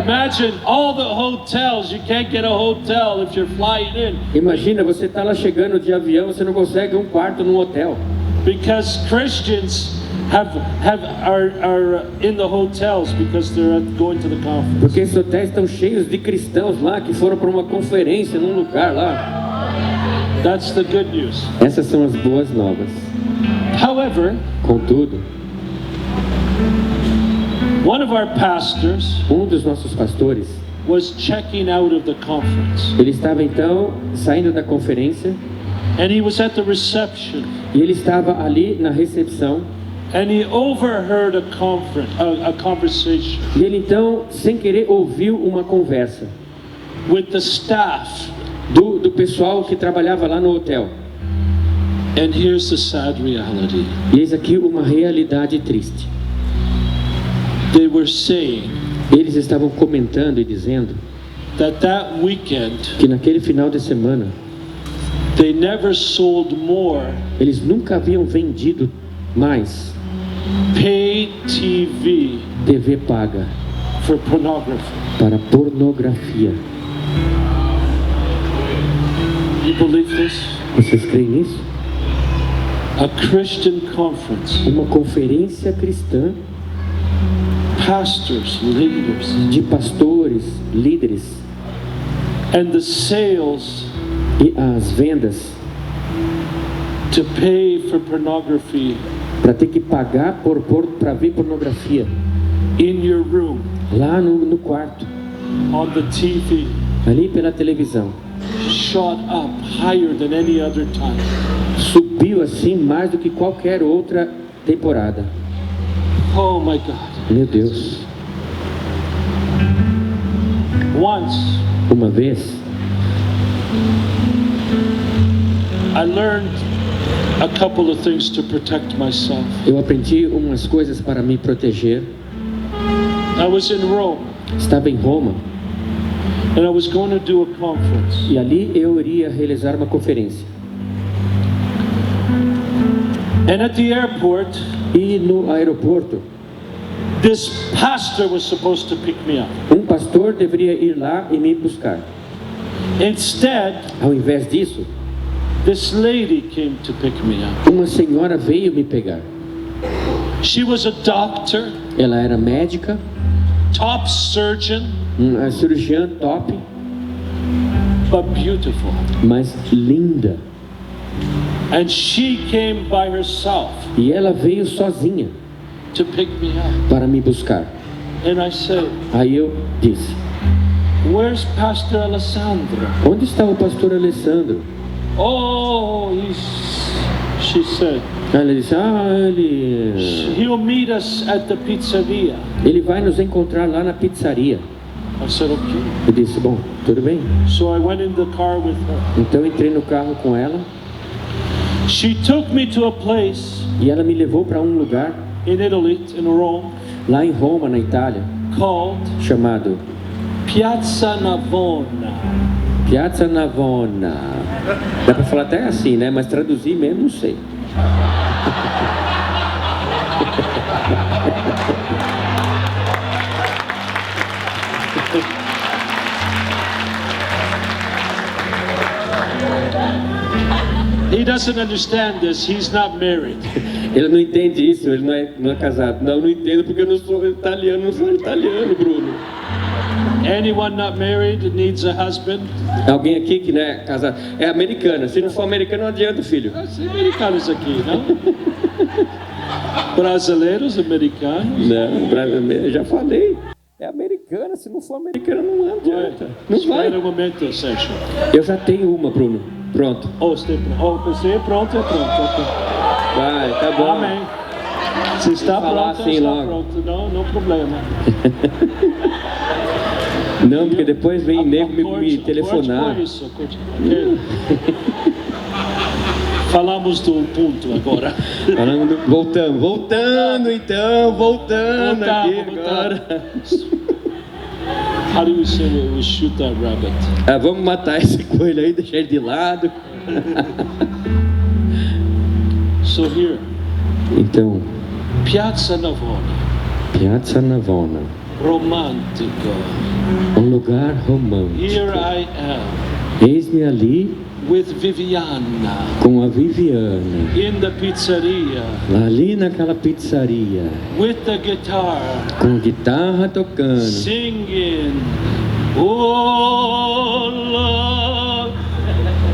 Imagine all the hotels. You can't get a hotel if you're flying in Imagina, você está lá chegando de avião, você não consegue um quarto num hotel. because Christians are in the hotels because they're going to the conference. Porque esses hotéis estão cheios de cristãos lá que foram para uma conferência num lugar lá. That's the good news. Essas são as boas novas. However, Contudo, one of our pastors um dos nossos pastores, was checking out of the conference, ele estava então saindo da conferência and he was at the reception, e ele estava ali na recepção and he overheard a conversation e ele então, sem querer, ouviu uma conversa with the staff. do pessoal que trabalhava lá no hotel. And here's the sad reality. E eis aqui uma realidade triste. They were saying Eles estavam comentando e dizendo that weekend que naquele final de semana they never sold more eles nunca haviam vendido mais pay TV TV paga for pornography. para pornografia. You believe this? Vocês creem nisso? A Christian conference, Uma conferência cristã pastors, leaders, de pastores, líderes, and the sales e as vendas to pay for pornography para ter que pagar para ver pornografia in your room, lá no quarto, on the TV, ali pela televisão. shot up higher than any other time. Subiu assim mais do que qualquer outra temporada. Oh my God. Meu Deus. Once Uma vez I learned a couple of things to protect myself. eu aprendi umas coisas para me proteger. I was in Rome Estava em Roma and I was going to do a conference. e ali eu iria realizar uma conferência. And at the airport, E no aeroporto, this pastor was supposed to pick me up. um pastor deveria ir lá e me buscar. Instead, Ao invés disso, this lady came to pick me up. uma senhora veio me pegar. She was a doctor, Ela era médica, top surgeon, uma cirurgiã top, but beautiful. mas linda. And she came by herself E ela veio sozinha to pick me up. para me buscar. And I said, Aí eu disse: "Where's Pastor Alessandro?" onde está o pastor Alessandro? Oh, she said, Ela disse: ele he'll meet us at the pizzeria. vai nos encontrar lá na pizzaria. I said, okay. Eu disse: bom, tudo bem. So I went in the car with her. Então entrei no carro com ela She took me to a place e ela me levou para um lugar in Italy, in Rome, lá em Roma, na Itália, called chamado Piazza Navona. Piazza Navona. Dá para falar até assim, né? Mas traduzir mesmo não sei. He doesn't understand this. He's not married. Ele não entende isso, ele não é casado. Não entendo porque eu não sou italiano, Bruno. Anyone not married needs a husband? Alguém aqui que não é casado? É americana. Se não for americano, não adianta, filho. Tem americanos aqui, não? Brasileiros, americanos. Não, brasileiro, já falei. É americana, se não for americana, não adianta. Não vai. Espera um momento, Sérgio. Eu já tenho uma, Bruno. Pronto. Você é pronto, é pronto. Ok. Vai, tá bom. Amém. Se está Falar pronto, assim está logo. pronto. Não problema. Não, porque depois vem nego me telefonar. Acorde com isso, acorde. Ok. Falamos do ponto agora. Voltando aqui agora. How do we say we shoot that rabbit? Vamos matar esse coelho aí, deixar ele de lado. So here, Então, Piazza Navona, Piazza Navona, romântico. um lugar romântico. Here I am Eis-me ali with Viviana com a Viviane, in the pizzeria ali naquela pizzaria, with the guitar, com guitarra tocando. singing, oh love,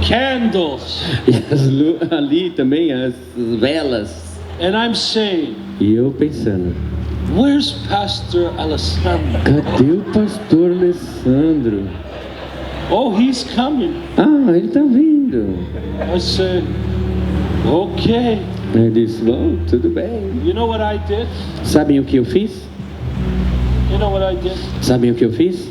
candles. E ali também as velas. And I'm saying, E eu pensando, where's Pastor Alessandro? cadê o pastor Alessandro? Oh, he's coming. Ele tá vindo. I said, okay. Ele disse, bom, tudo bem. You know what I did? Sabem o que eu fiz? You know what I did? Sabem o que eu fiz?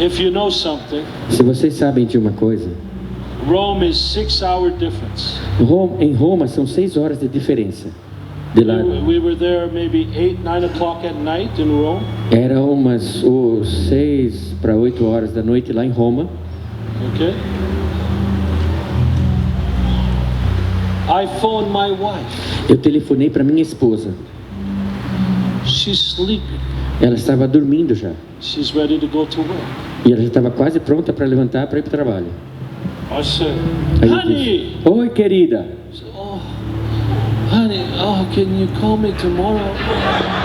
If you know something, Se vocês sabem de uma coisa, Rome is 6-hour difference. Em Roma são 6 horas de diferença. De lá. We were there maybe 8, 9 o'clock at night in Rome. Era umas 6 para 8 horas da noite lá em Roma. Okay. I phoned my wife. Eu telefonei para minha esposa. She's sleeping. Ela estava dormindo já. She's ready to go to work. E ela já estava quase pronta para levantar para ir para o trabalho. I said, Aí eu honey. disse, oi, querida. She said, oh, honey, oh, can you call me tomorrow?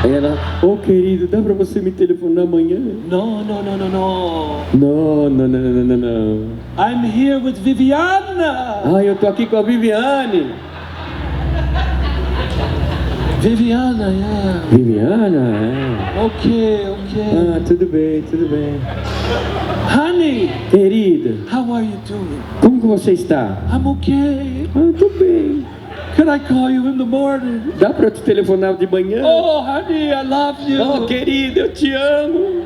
Aí ela, querido, dá para você me telefonar amanhã? No. Não. I'm here with Viviana. Eu tô aqui com a Viviane. Viviana, yeah. Viviana? Okay. Tudo bem. Honey, Querida, how are you doing? como que você está? I'm okay. Tô bem. Can I call you in the morning? Dá para eu te telefonar de manhã? Oh, honey, I love you. Querida, eu te amo.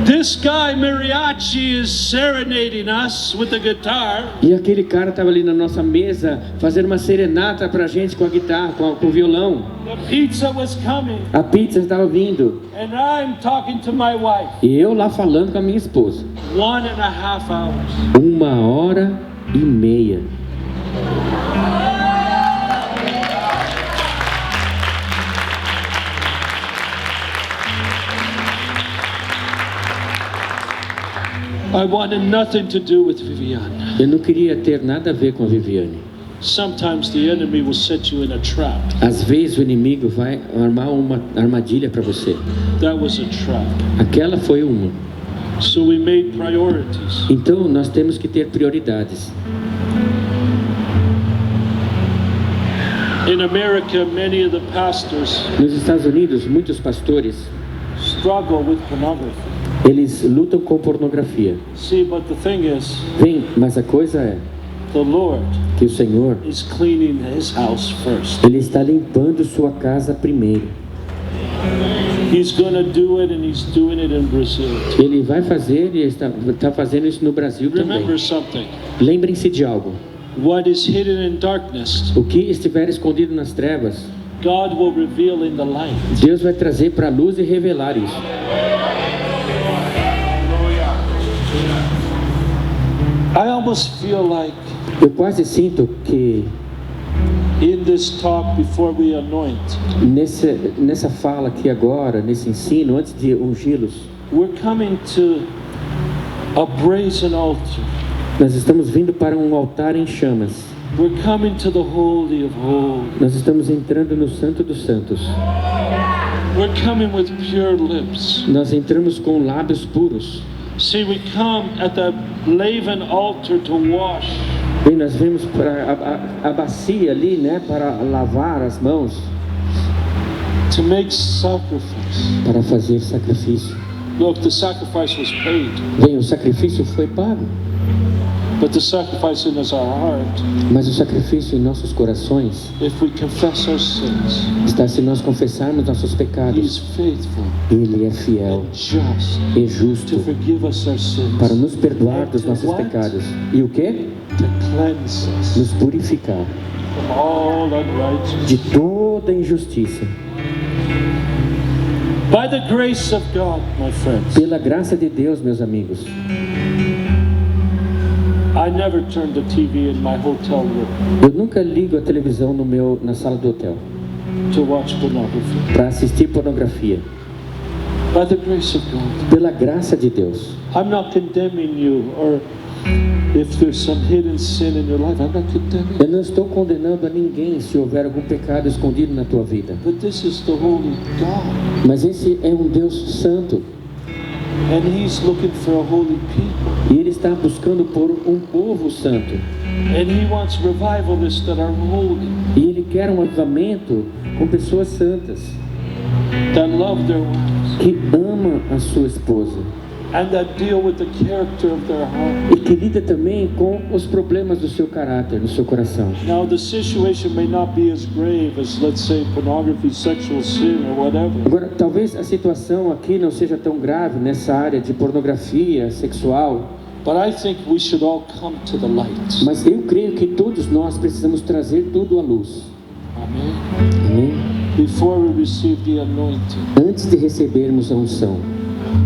This guy Mariachi is serenading us with the guitar. E aquele cara estava ali na nossa mesa fazendo uma serenata pra gente com a guitarra, com o violão. The pizza was coming, A pizza estava vindo. and I'm talking to my wife. E eu lá falando com a minha esposa. 1.5 hours. 1h30. I wanted nothing to do with Viviana. Eu não queria ter nada a ver com a Viviane. Sometimes the enemy will set you in a trap. Às vezes o inimigo vai armar uma armadilha para você. That was a trap. Aquela foi uma. So we made priorities. Então nós temos que ter prioridades. In America, many of the pastors Nos Estados Unidos, muitos pastores, struggle with pornography. eles lutam com pornografia. See, but the thing is, Mas a coisa é the Lord que o Senhor, is cleaning his house first. Ele está limpando sua casa primeiro. He's going to do it, and he's doing it in Brazil. Ele vai fazer e está fazendo isso no Brasil também. Remember something. Lembrem-se de algo. What is hidden in darkness, O que estiver escondido nas trevas, God will reveal in the light. Deus vai trazer para a luz e revelar isso. I almost feel like Eu quase sinto que in this talk before we anoint, nessa fala aqui agora, nesse ensino, antes de ungí-los, we're coming to a brazen altar. Nós estamos vindo para um altar em chamas. We're coming to the Holy of Holies. Nós estamos entrando no Santo dos Santos. We're coming with pure lips. Nós entramos com lábios puros. See, we come at the laven altar to wash. Bem, nós vemos para a bacia ali, né, para lavar as mãos, To make sacrifice. para fazer sacrifício. Look, the sacrifice was paid, Bem, o sacrifício foi pago, but the sacrifice in our heart, mas o sacrifício em nossos corações if we confess our sins, está se nós confessarmos nossos He is pecados. faithful Ele é fiel and just e to justo forgive us our para sins, nos perdoar dos nossos What? pecados. E o que? to cleanse us Nos purificar from all unrighteousness. de toda injustiça. By the grace of God, my friends, Pela graça de Deus, meus amigos, I never turned the TV in my hotel room eu nunca ligo a televisão na sala do hotel to watch pornography. para assistir pornografia. By the grace of God. Pela graça de Deus. I'm not condemning you, or if there's some hidden sin in your life, I'm not condemning you. Eu não estou condenando a ninguém se houver algum pecado escondido na tua vida. But this is the holy God, Mas esse é um Deus santo and He's looking for a holy people. e Ele está buscando por um povo santo. And He wants revivalists that are holy, E Ele quer um avivamento com pessoas santas that love their wives, que amam a sua esposa and that deal with the character of their heart. e que lida também com os problemas do seu caráter, do seu coração. Now, the situation may not be as grave as, let's say, pornography, sexual sin, or whatever. Agora, talvez a situação aqui não seja tão grave nessa área de pornografia sexual, But I think we should all come to the light. mas eu creio que todos nós precisamos trazer tudo à luz. Amen. Amém? Before we receive the anointing, Antes de recebermos a unção,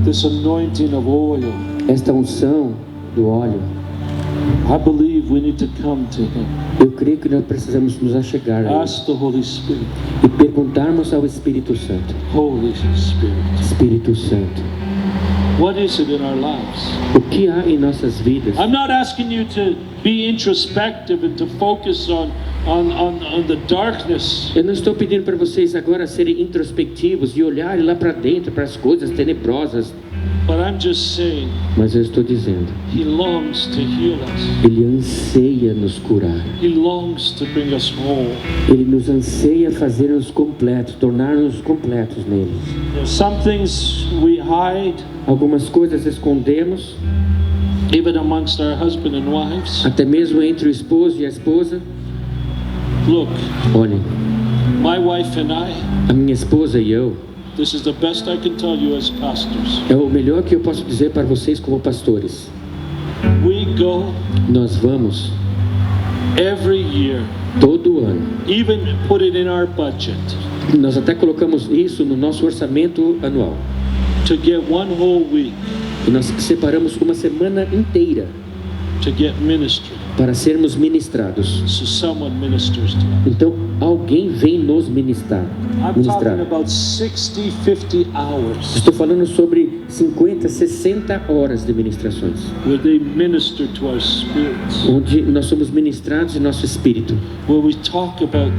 this anointing of oil, esta unção do óleo, I believe we need to come to Him. eu creio que nós precisamos nos achegar a Ele Ask the Holy Spirit. e perguntarmos ao Espírito Santo: Holy Spirit, Espírito Santo, what is it in our lives? o que há em nossas vidas? I'm not asking you to be introspective and to focus on the darkness. Eu não estou pedindo para vocês agora serem introspectivos e olharem lá para dentro, para as coisas tenebrosas, But I'm just saying, mas eu estou dizendo, He longs to heal us. Ele anseia nos curar. He longs to bring us whole. Ele nos anseia fazer-nos completos, tornar-nos completos nele. Some things we hide, Algumas coisas escondemos, even amongst our husband and wives. até mesmo entre o esposo e a esposa. Look, Olhem, my wife and I, a minha esposa e eu, this is the best I can tell you as pastors. é o melhor que eu posso dizer para vocês como pastores. We go Nós vamos every year, todo ano. even put it in our budget, Nós até colocamos isso no nosso orçamento anual. to get one whole week E nós separamos uma semana inteira to get ministry. para sermos ministrados. So someone ministers to us. Então, alguém vem nos ministrar. I'm talking about 60, 50 hours Estou falando sobre 50, 60 horas de ministrações, where they minister to our spirits, onde nós somos ministrados em nosso espírito, where we talk about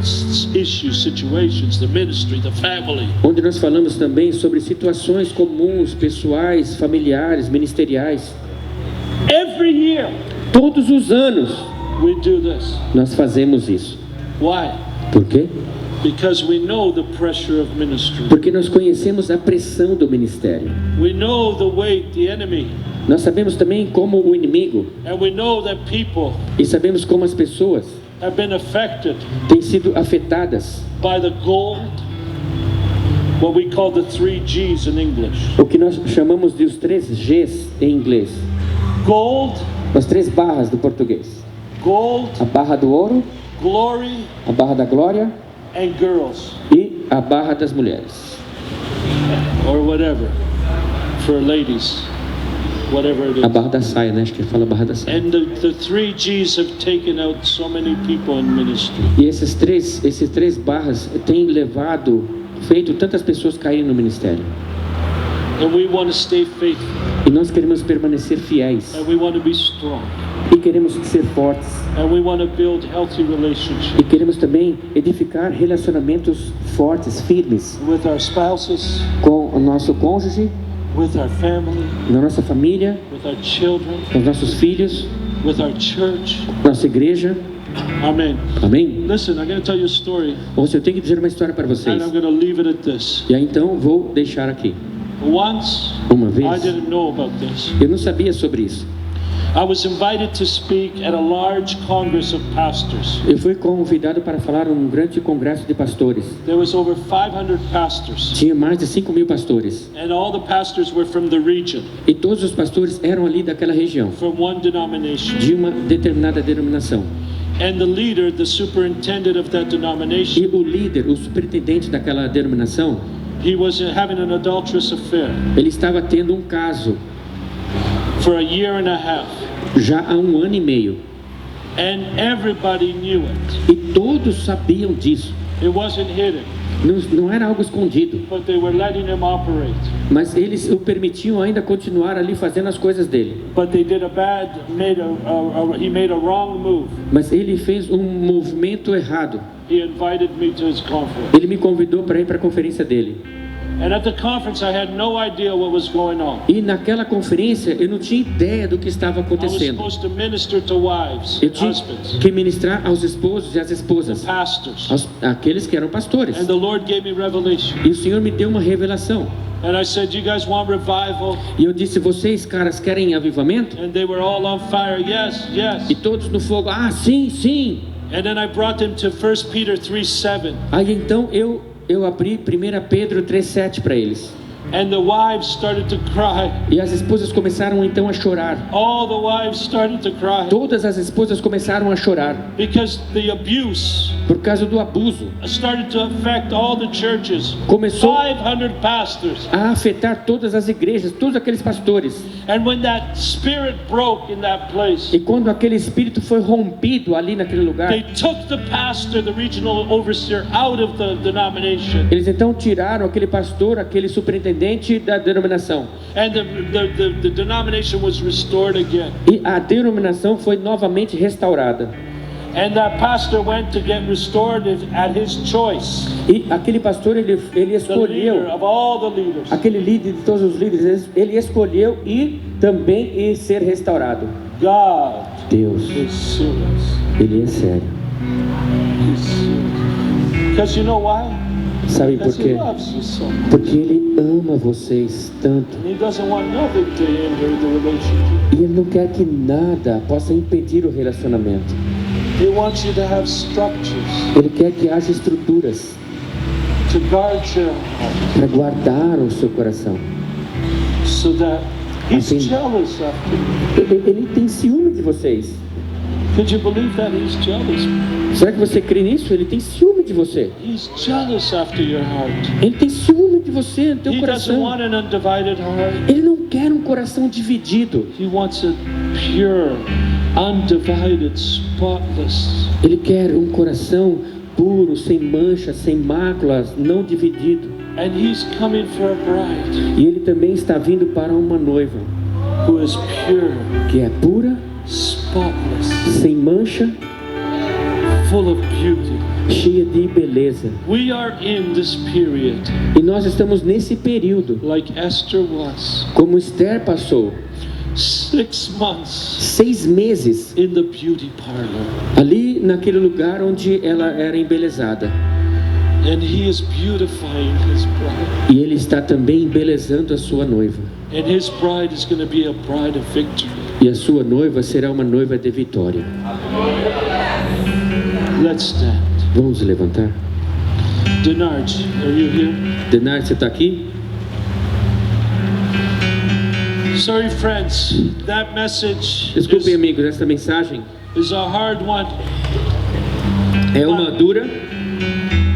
issues, situations, the ministry, the family. onde nós falamos também sobre situações comuns, pessoais, familiares, ministeriais. Every year Todos os anos we do this. nós fazemos isso. Why? Por quê? Because we know the pressure of ministry. Porque nós conhecemos a pressão do ministério. We know the weight, the enemy, Nós sabemos também como o inimigo, and we know that people e sabemos como as pessoas have been affected têm sido afetadas. by the gold, what we call the 3 G's in English. O que nós chamamos de os 3 G's em inglês. Gold, As 3 barras do português. gold, A barra do ouro, glory, a barra da glória and girls, e a barra das mulheres. or whatever, for ladies, whatever it A is. barra da saia, né? Acho que ele fala barra da saia. And the 3 G's have taken out so many people in ministry. E esses três barras têm feito tantas pessoas caírem no ministério. And we want to stay faithful. E nós queremos permanecer fiéis. And we want to be strong. E queremos ser fortes. And we want to build healthy relationships E queremos também edificar relacionamentos fortes, firmes, with our spouses, com o nosso cônjuge, with our family, na nossa família, with our children, com os nossos filhos, with our church. nossa igreja. Amen. Amém? Listen, I'm going to tell you a story, Ouça, eu tenho que dizer uma história para vocês. and I'm going to leave it at this. E aí então vou deixar aqui. Once, Uma I vez, didn't know about this. eu não sabia sobre isso. I was invited to speak at a large congress of pastors. Eu fui convidado para falar num grande congresso de pastores. There was over 500 pastors, Tinha mais de 5.000 pastores. and all the pastors were from the region, E todos os pastores eram ali daquela região, from one denomination. de uma determinada denominação. And the leader, the superintendent of that E denomination, o líder, o superintendente daquela denominação, he was having an adulterous affair ele estava tendo um caso for a year and a half. já há 1 ano e meio. And everybody knew it. E todos sabiam disso. It wasn't hidden, Não era algo escondido. but they were letting him operate. Mas eles o permitiam ainda continuar ali fazendo as coisas dele. But they did he made a wrong move. Mas ele fez um movimento errado. He invited me to his conference. Ele me convidou para ir para a conferência dele. And at the conference, I had no idea what was going on. E naquela conferência eu não tinha ideia do que estava I was acontecendo. supposed to minister to wives, Eu tinha husbands, que ministrar aos esposos e às esposas, pastors. aqueles que eram pastores. And the Lord gave me revelation. E o Senhor me deu uma revelação. And I said, "You guys want revival?" E eu disse, vocês caras querem avivamento? And they were all on fire. Yes, yes. E todos no fogo, ah, sim, sim. And then I brought them to 1 Peter 3:7. Aí então eu abri 1 Pedro 3,7 para eles. And the wives started to cry. E as esposas começaram então a chorar. All the wives started to cry. Todas as esposas começaram a chorar. Because the abuse Por causa do abuso. started to affect all the churches. Começou 500 pastors. a afetar todas as igrejas, todos aqueles pastores. And when that spirit broke in that place, E quando aquele espírito foi rompido ali naquele lugar, they took the pastor, the regional overseer, out of the denomination. eles então tiraram aquele pastor, aquele superintendente da denominação. And the denomination was restored again. E a denominação foi novamente restaurada. And that pastor went to get restored at his choice. E aquele pastor, ele The leader escolheu, of all the leaders. aquele líder de todos os líderes, ele escolheu ir também e ser restaurado. God Deus, is serious. ele é sério. He's serious. Because you know why? Sabe por Because he quê? loves you so much. Porque ele ama vocês tanto. And he doesn't want nothing to hinder the relationship. E ele não quer que nada possa impedir o relacionamento. He wants you to have structures Ele quer que haja estruturas to guard your heart para guardar o seu coração. so that he's Assim. jealous after you. Ele tem ciúme de vocês. Could you believe that he's jealous? Será que você crê nisso? Ele tem ciúme de você. He's jealous after your heart. Ele tem ciúme de você, do teu He doesn't coração. want an undivided heart. Ele não quer um coração dividido. He wants a pure, undivided, spotless. Ele quer um coração puro, sem manchas, sem máculas, não dividido. And he's coming for a bride E ele também está vindo para uma noiva who is pure, que é pura, spotless, sem mancha, full of beauty. cheia de beleza. We are in this period E nós estamos nesse período, like Esther was. como Esther passou 6 months 6 meses in the beauty parlor. ali naquele lugar onde ela era embelezada. And he is beautifying his bride. E ele está também embelezando a sua noiva. And his bride is going to be a bride of victory. E a sua noiva será uma noiva de vitória. Let's stand. Vamos levantar. Denard, are you here? Denar, você está aqui? Sorry, friends. That message Desculpem, amigos, essa mensagem is a hard one, é uma dura,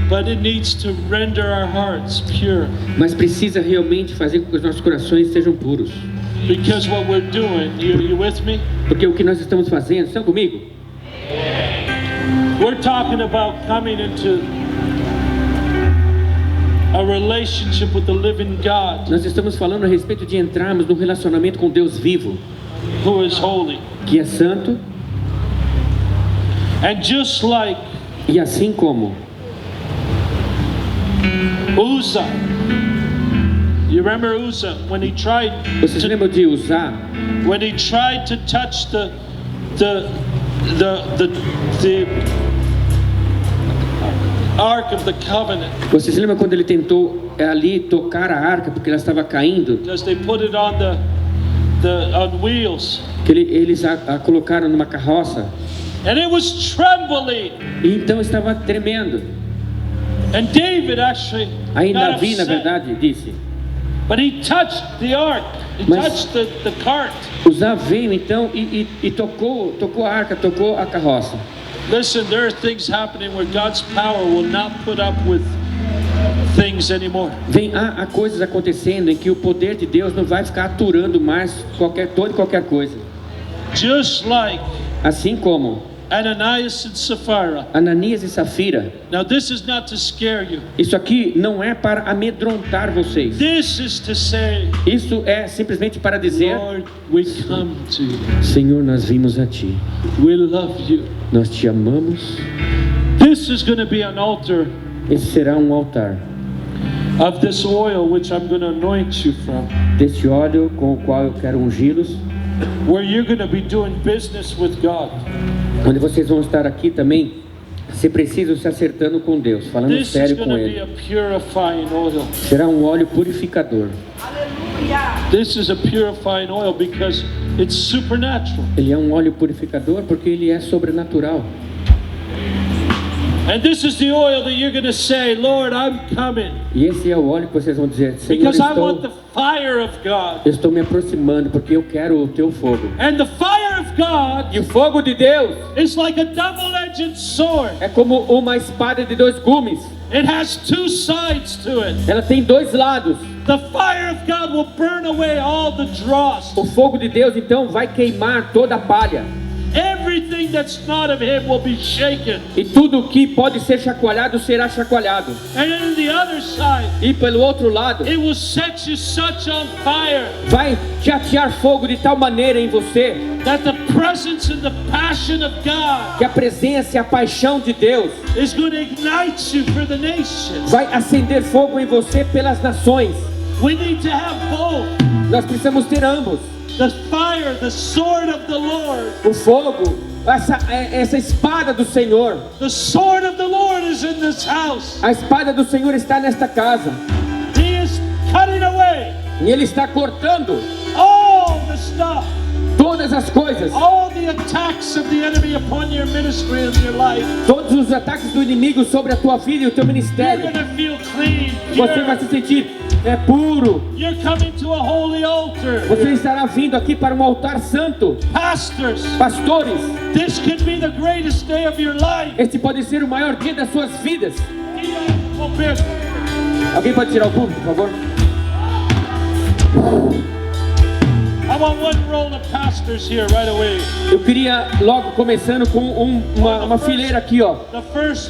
but it needs to render our hearts pure. mas precisa realmente fazer com que os nossos corações sejam puros. Because what we're doing, you with me? Porque o que nós estamos fazendo, estão comigo? We're talking about coming into a relationship with the living God Nós estamos falando a respeito de entrarmos num relacionamento com Deus vivo, who is holy. que é santo, And just like e assim como Uzzah, you remember Uzzah when he tried vocês lembram de Uzá, to touch the Ark of the Covenant, vocês lembram quando ele tentou ali tocar a arca porque ela estava caindo, because they put it on on wheels, que eles a colocaram numa carroça, and it was trembling. e então estava tremendo. And David actually Aí got Davi, na upset, verdade, disse, but he touched the ark. He Mas- touched the cart. Uzá veio então e tocou a arca, tocou a carroça. Listen, there are things happening where God's power will not put up with things anymore. Há coisas acontecendo em que o poder de Deus não vai ficar aturando mais toda e qualquer coisa. Just like Assim como Ananias and Sapphira. Ananias e Safira. Now this is not to scare you. Isso aqui não é para amedrontar vocês. This is to say, Isso é simplesmente para dizer: Lord, we come to you. Senhor, nós vimos a Ti. We love you. Nós Te amamos. This is going to be an altar Esse será um altar of this oil which I'm going to anoint you from, deste óleo com o qual eu quero ungí-los, where you're going to be doing business with God. onde vocês vão estar aqui também, se preciso, se acertando com Deus, falando This is sério going com to be Ele. a purifying oil. Será um óleo purificador. This is a purifying oil because it's supernatural. Ele é um óleo purificador porque ele é sobrenatural. And this is the oil that you're going to say, Lord, I'm coming E esse é o óleo que vocês vão dizer: Senhor, because I want the estou, fire of God. eu estou me aproximando porque eu quero o Teu fogo. And the fire of God E o fogo de Deus is like a double-edged sword. é como uma espada de dois gumes. It has two sides to it. Ela tem dois lados. The fire of God will burn away all the dross. O fogo de Deus então vai queimar toda a palha. Everything that's not of Him will be shaken. E tudo que pode ser chacoalhado será chacoalhado. And then the other side, E pelo outro lado, it will set you such on fire vai te atear fogo de tal maneira em você that the presence and the passion of God que a presença e a paixão de Deus is going to ignite you for the nations. vai acender fogo em você pelas nações. We need to have both. Nós precisamos ter ambos. The fire, the sword of the Lord. O fogo, essa espada do Senhor. The sword of the Lord is in this house. A espada do Senhor está nesta casa. He is cutting away E Ele está cortando all the stuff, todas as coisas. all the attacks of the enemy upon your ministry and your life. Todos os ataques do inimigo sobre a tua vida e o teu You're ministério. going to feel clean, Você vai pure. se sentir puro. You're coming to a holy altar. Você estará vindo aqui para um altar santo. Pastors, Pastores, this could be the greatest day of your life. este pode ser o maior dia das suas vidas. Open. Alguém pode tirar o público, por favor? I want one roll of pastors here right away. Eu queria logo começando com uma fileira aqui, ó. The first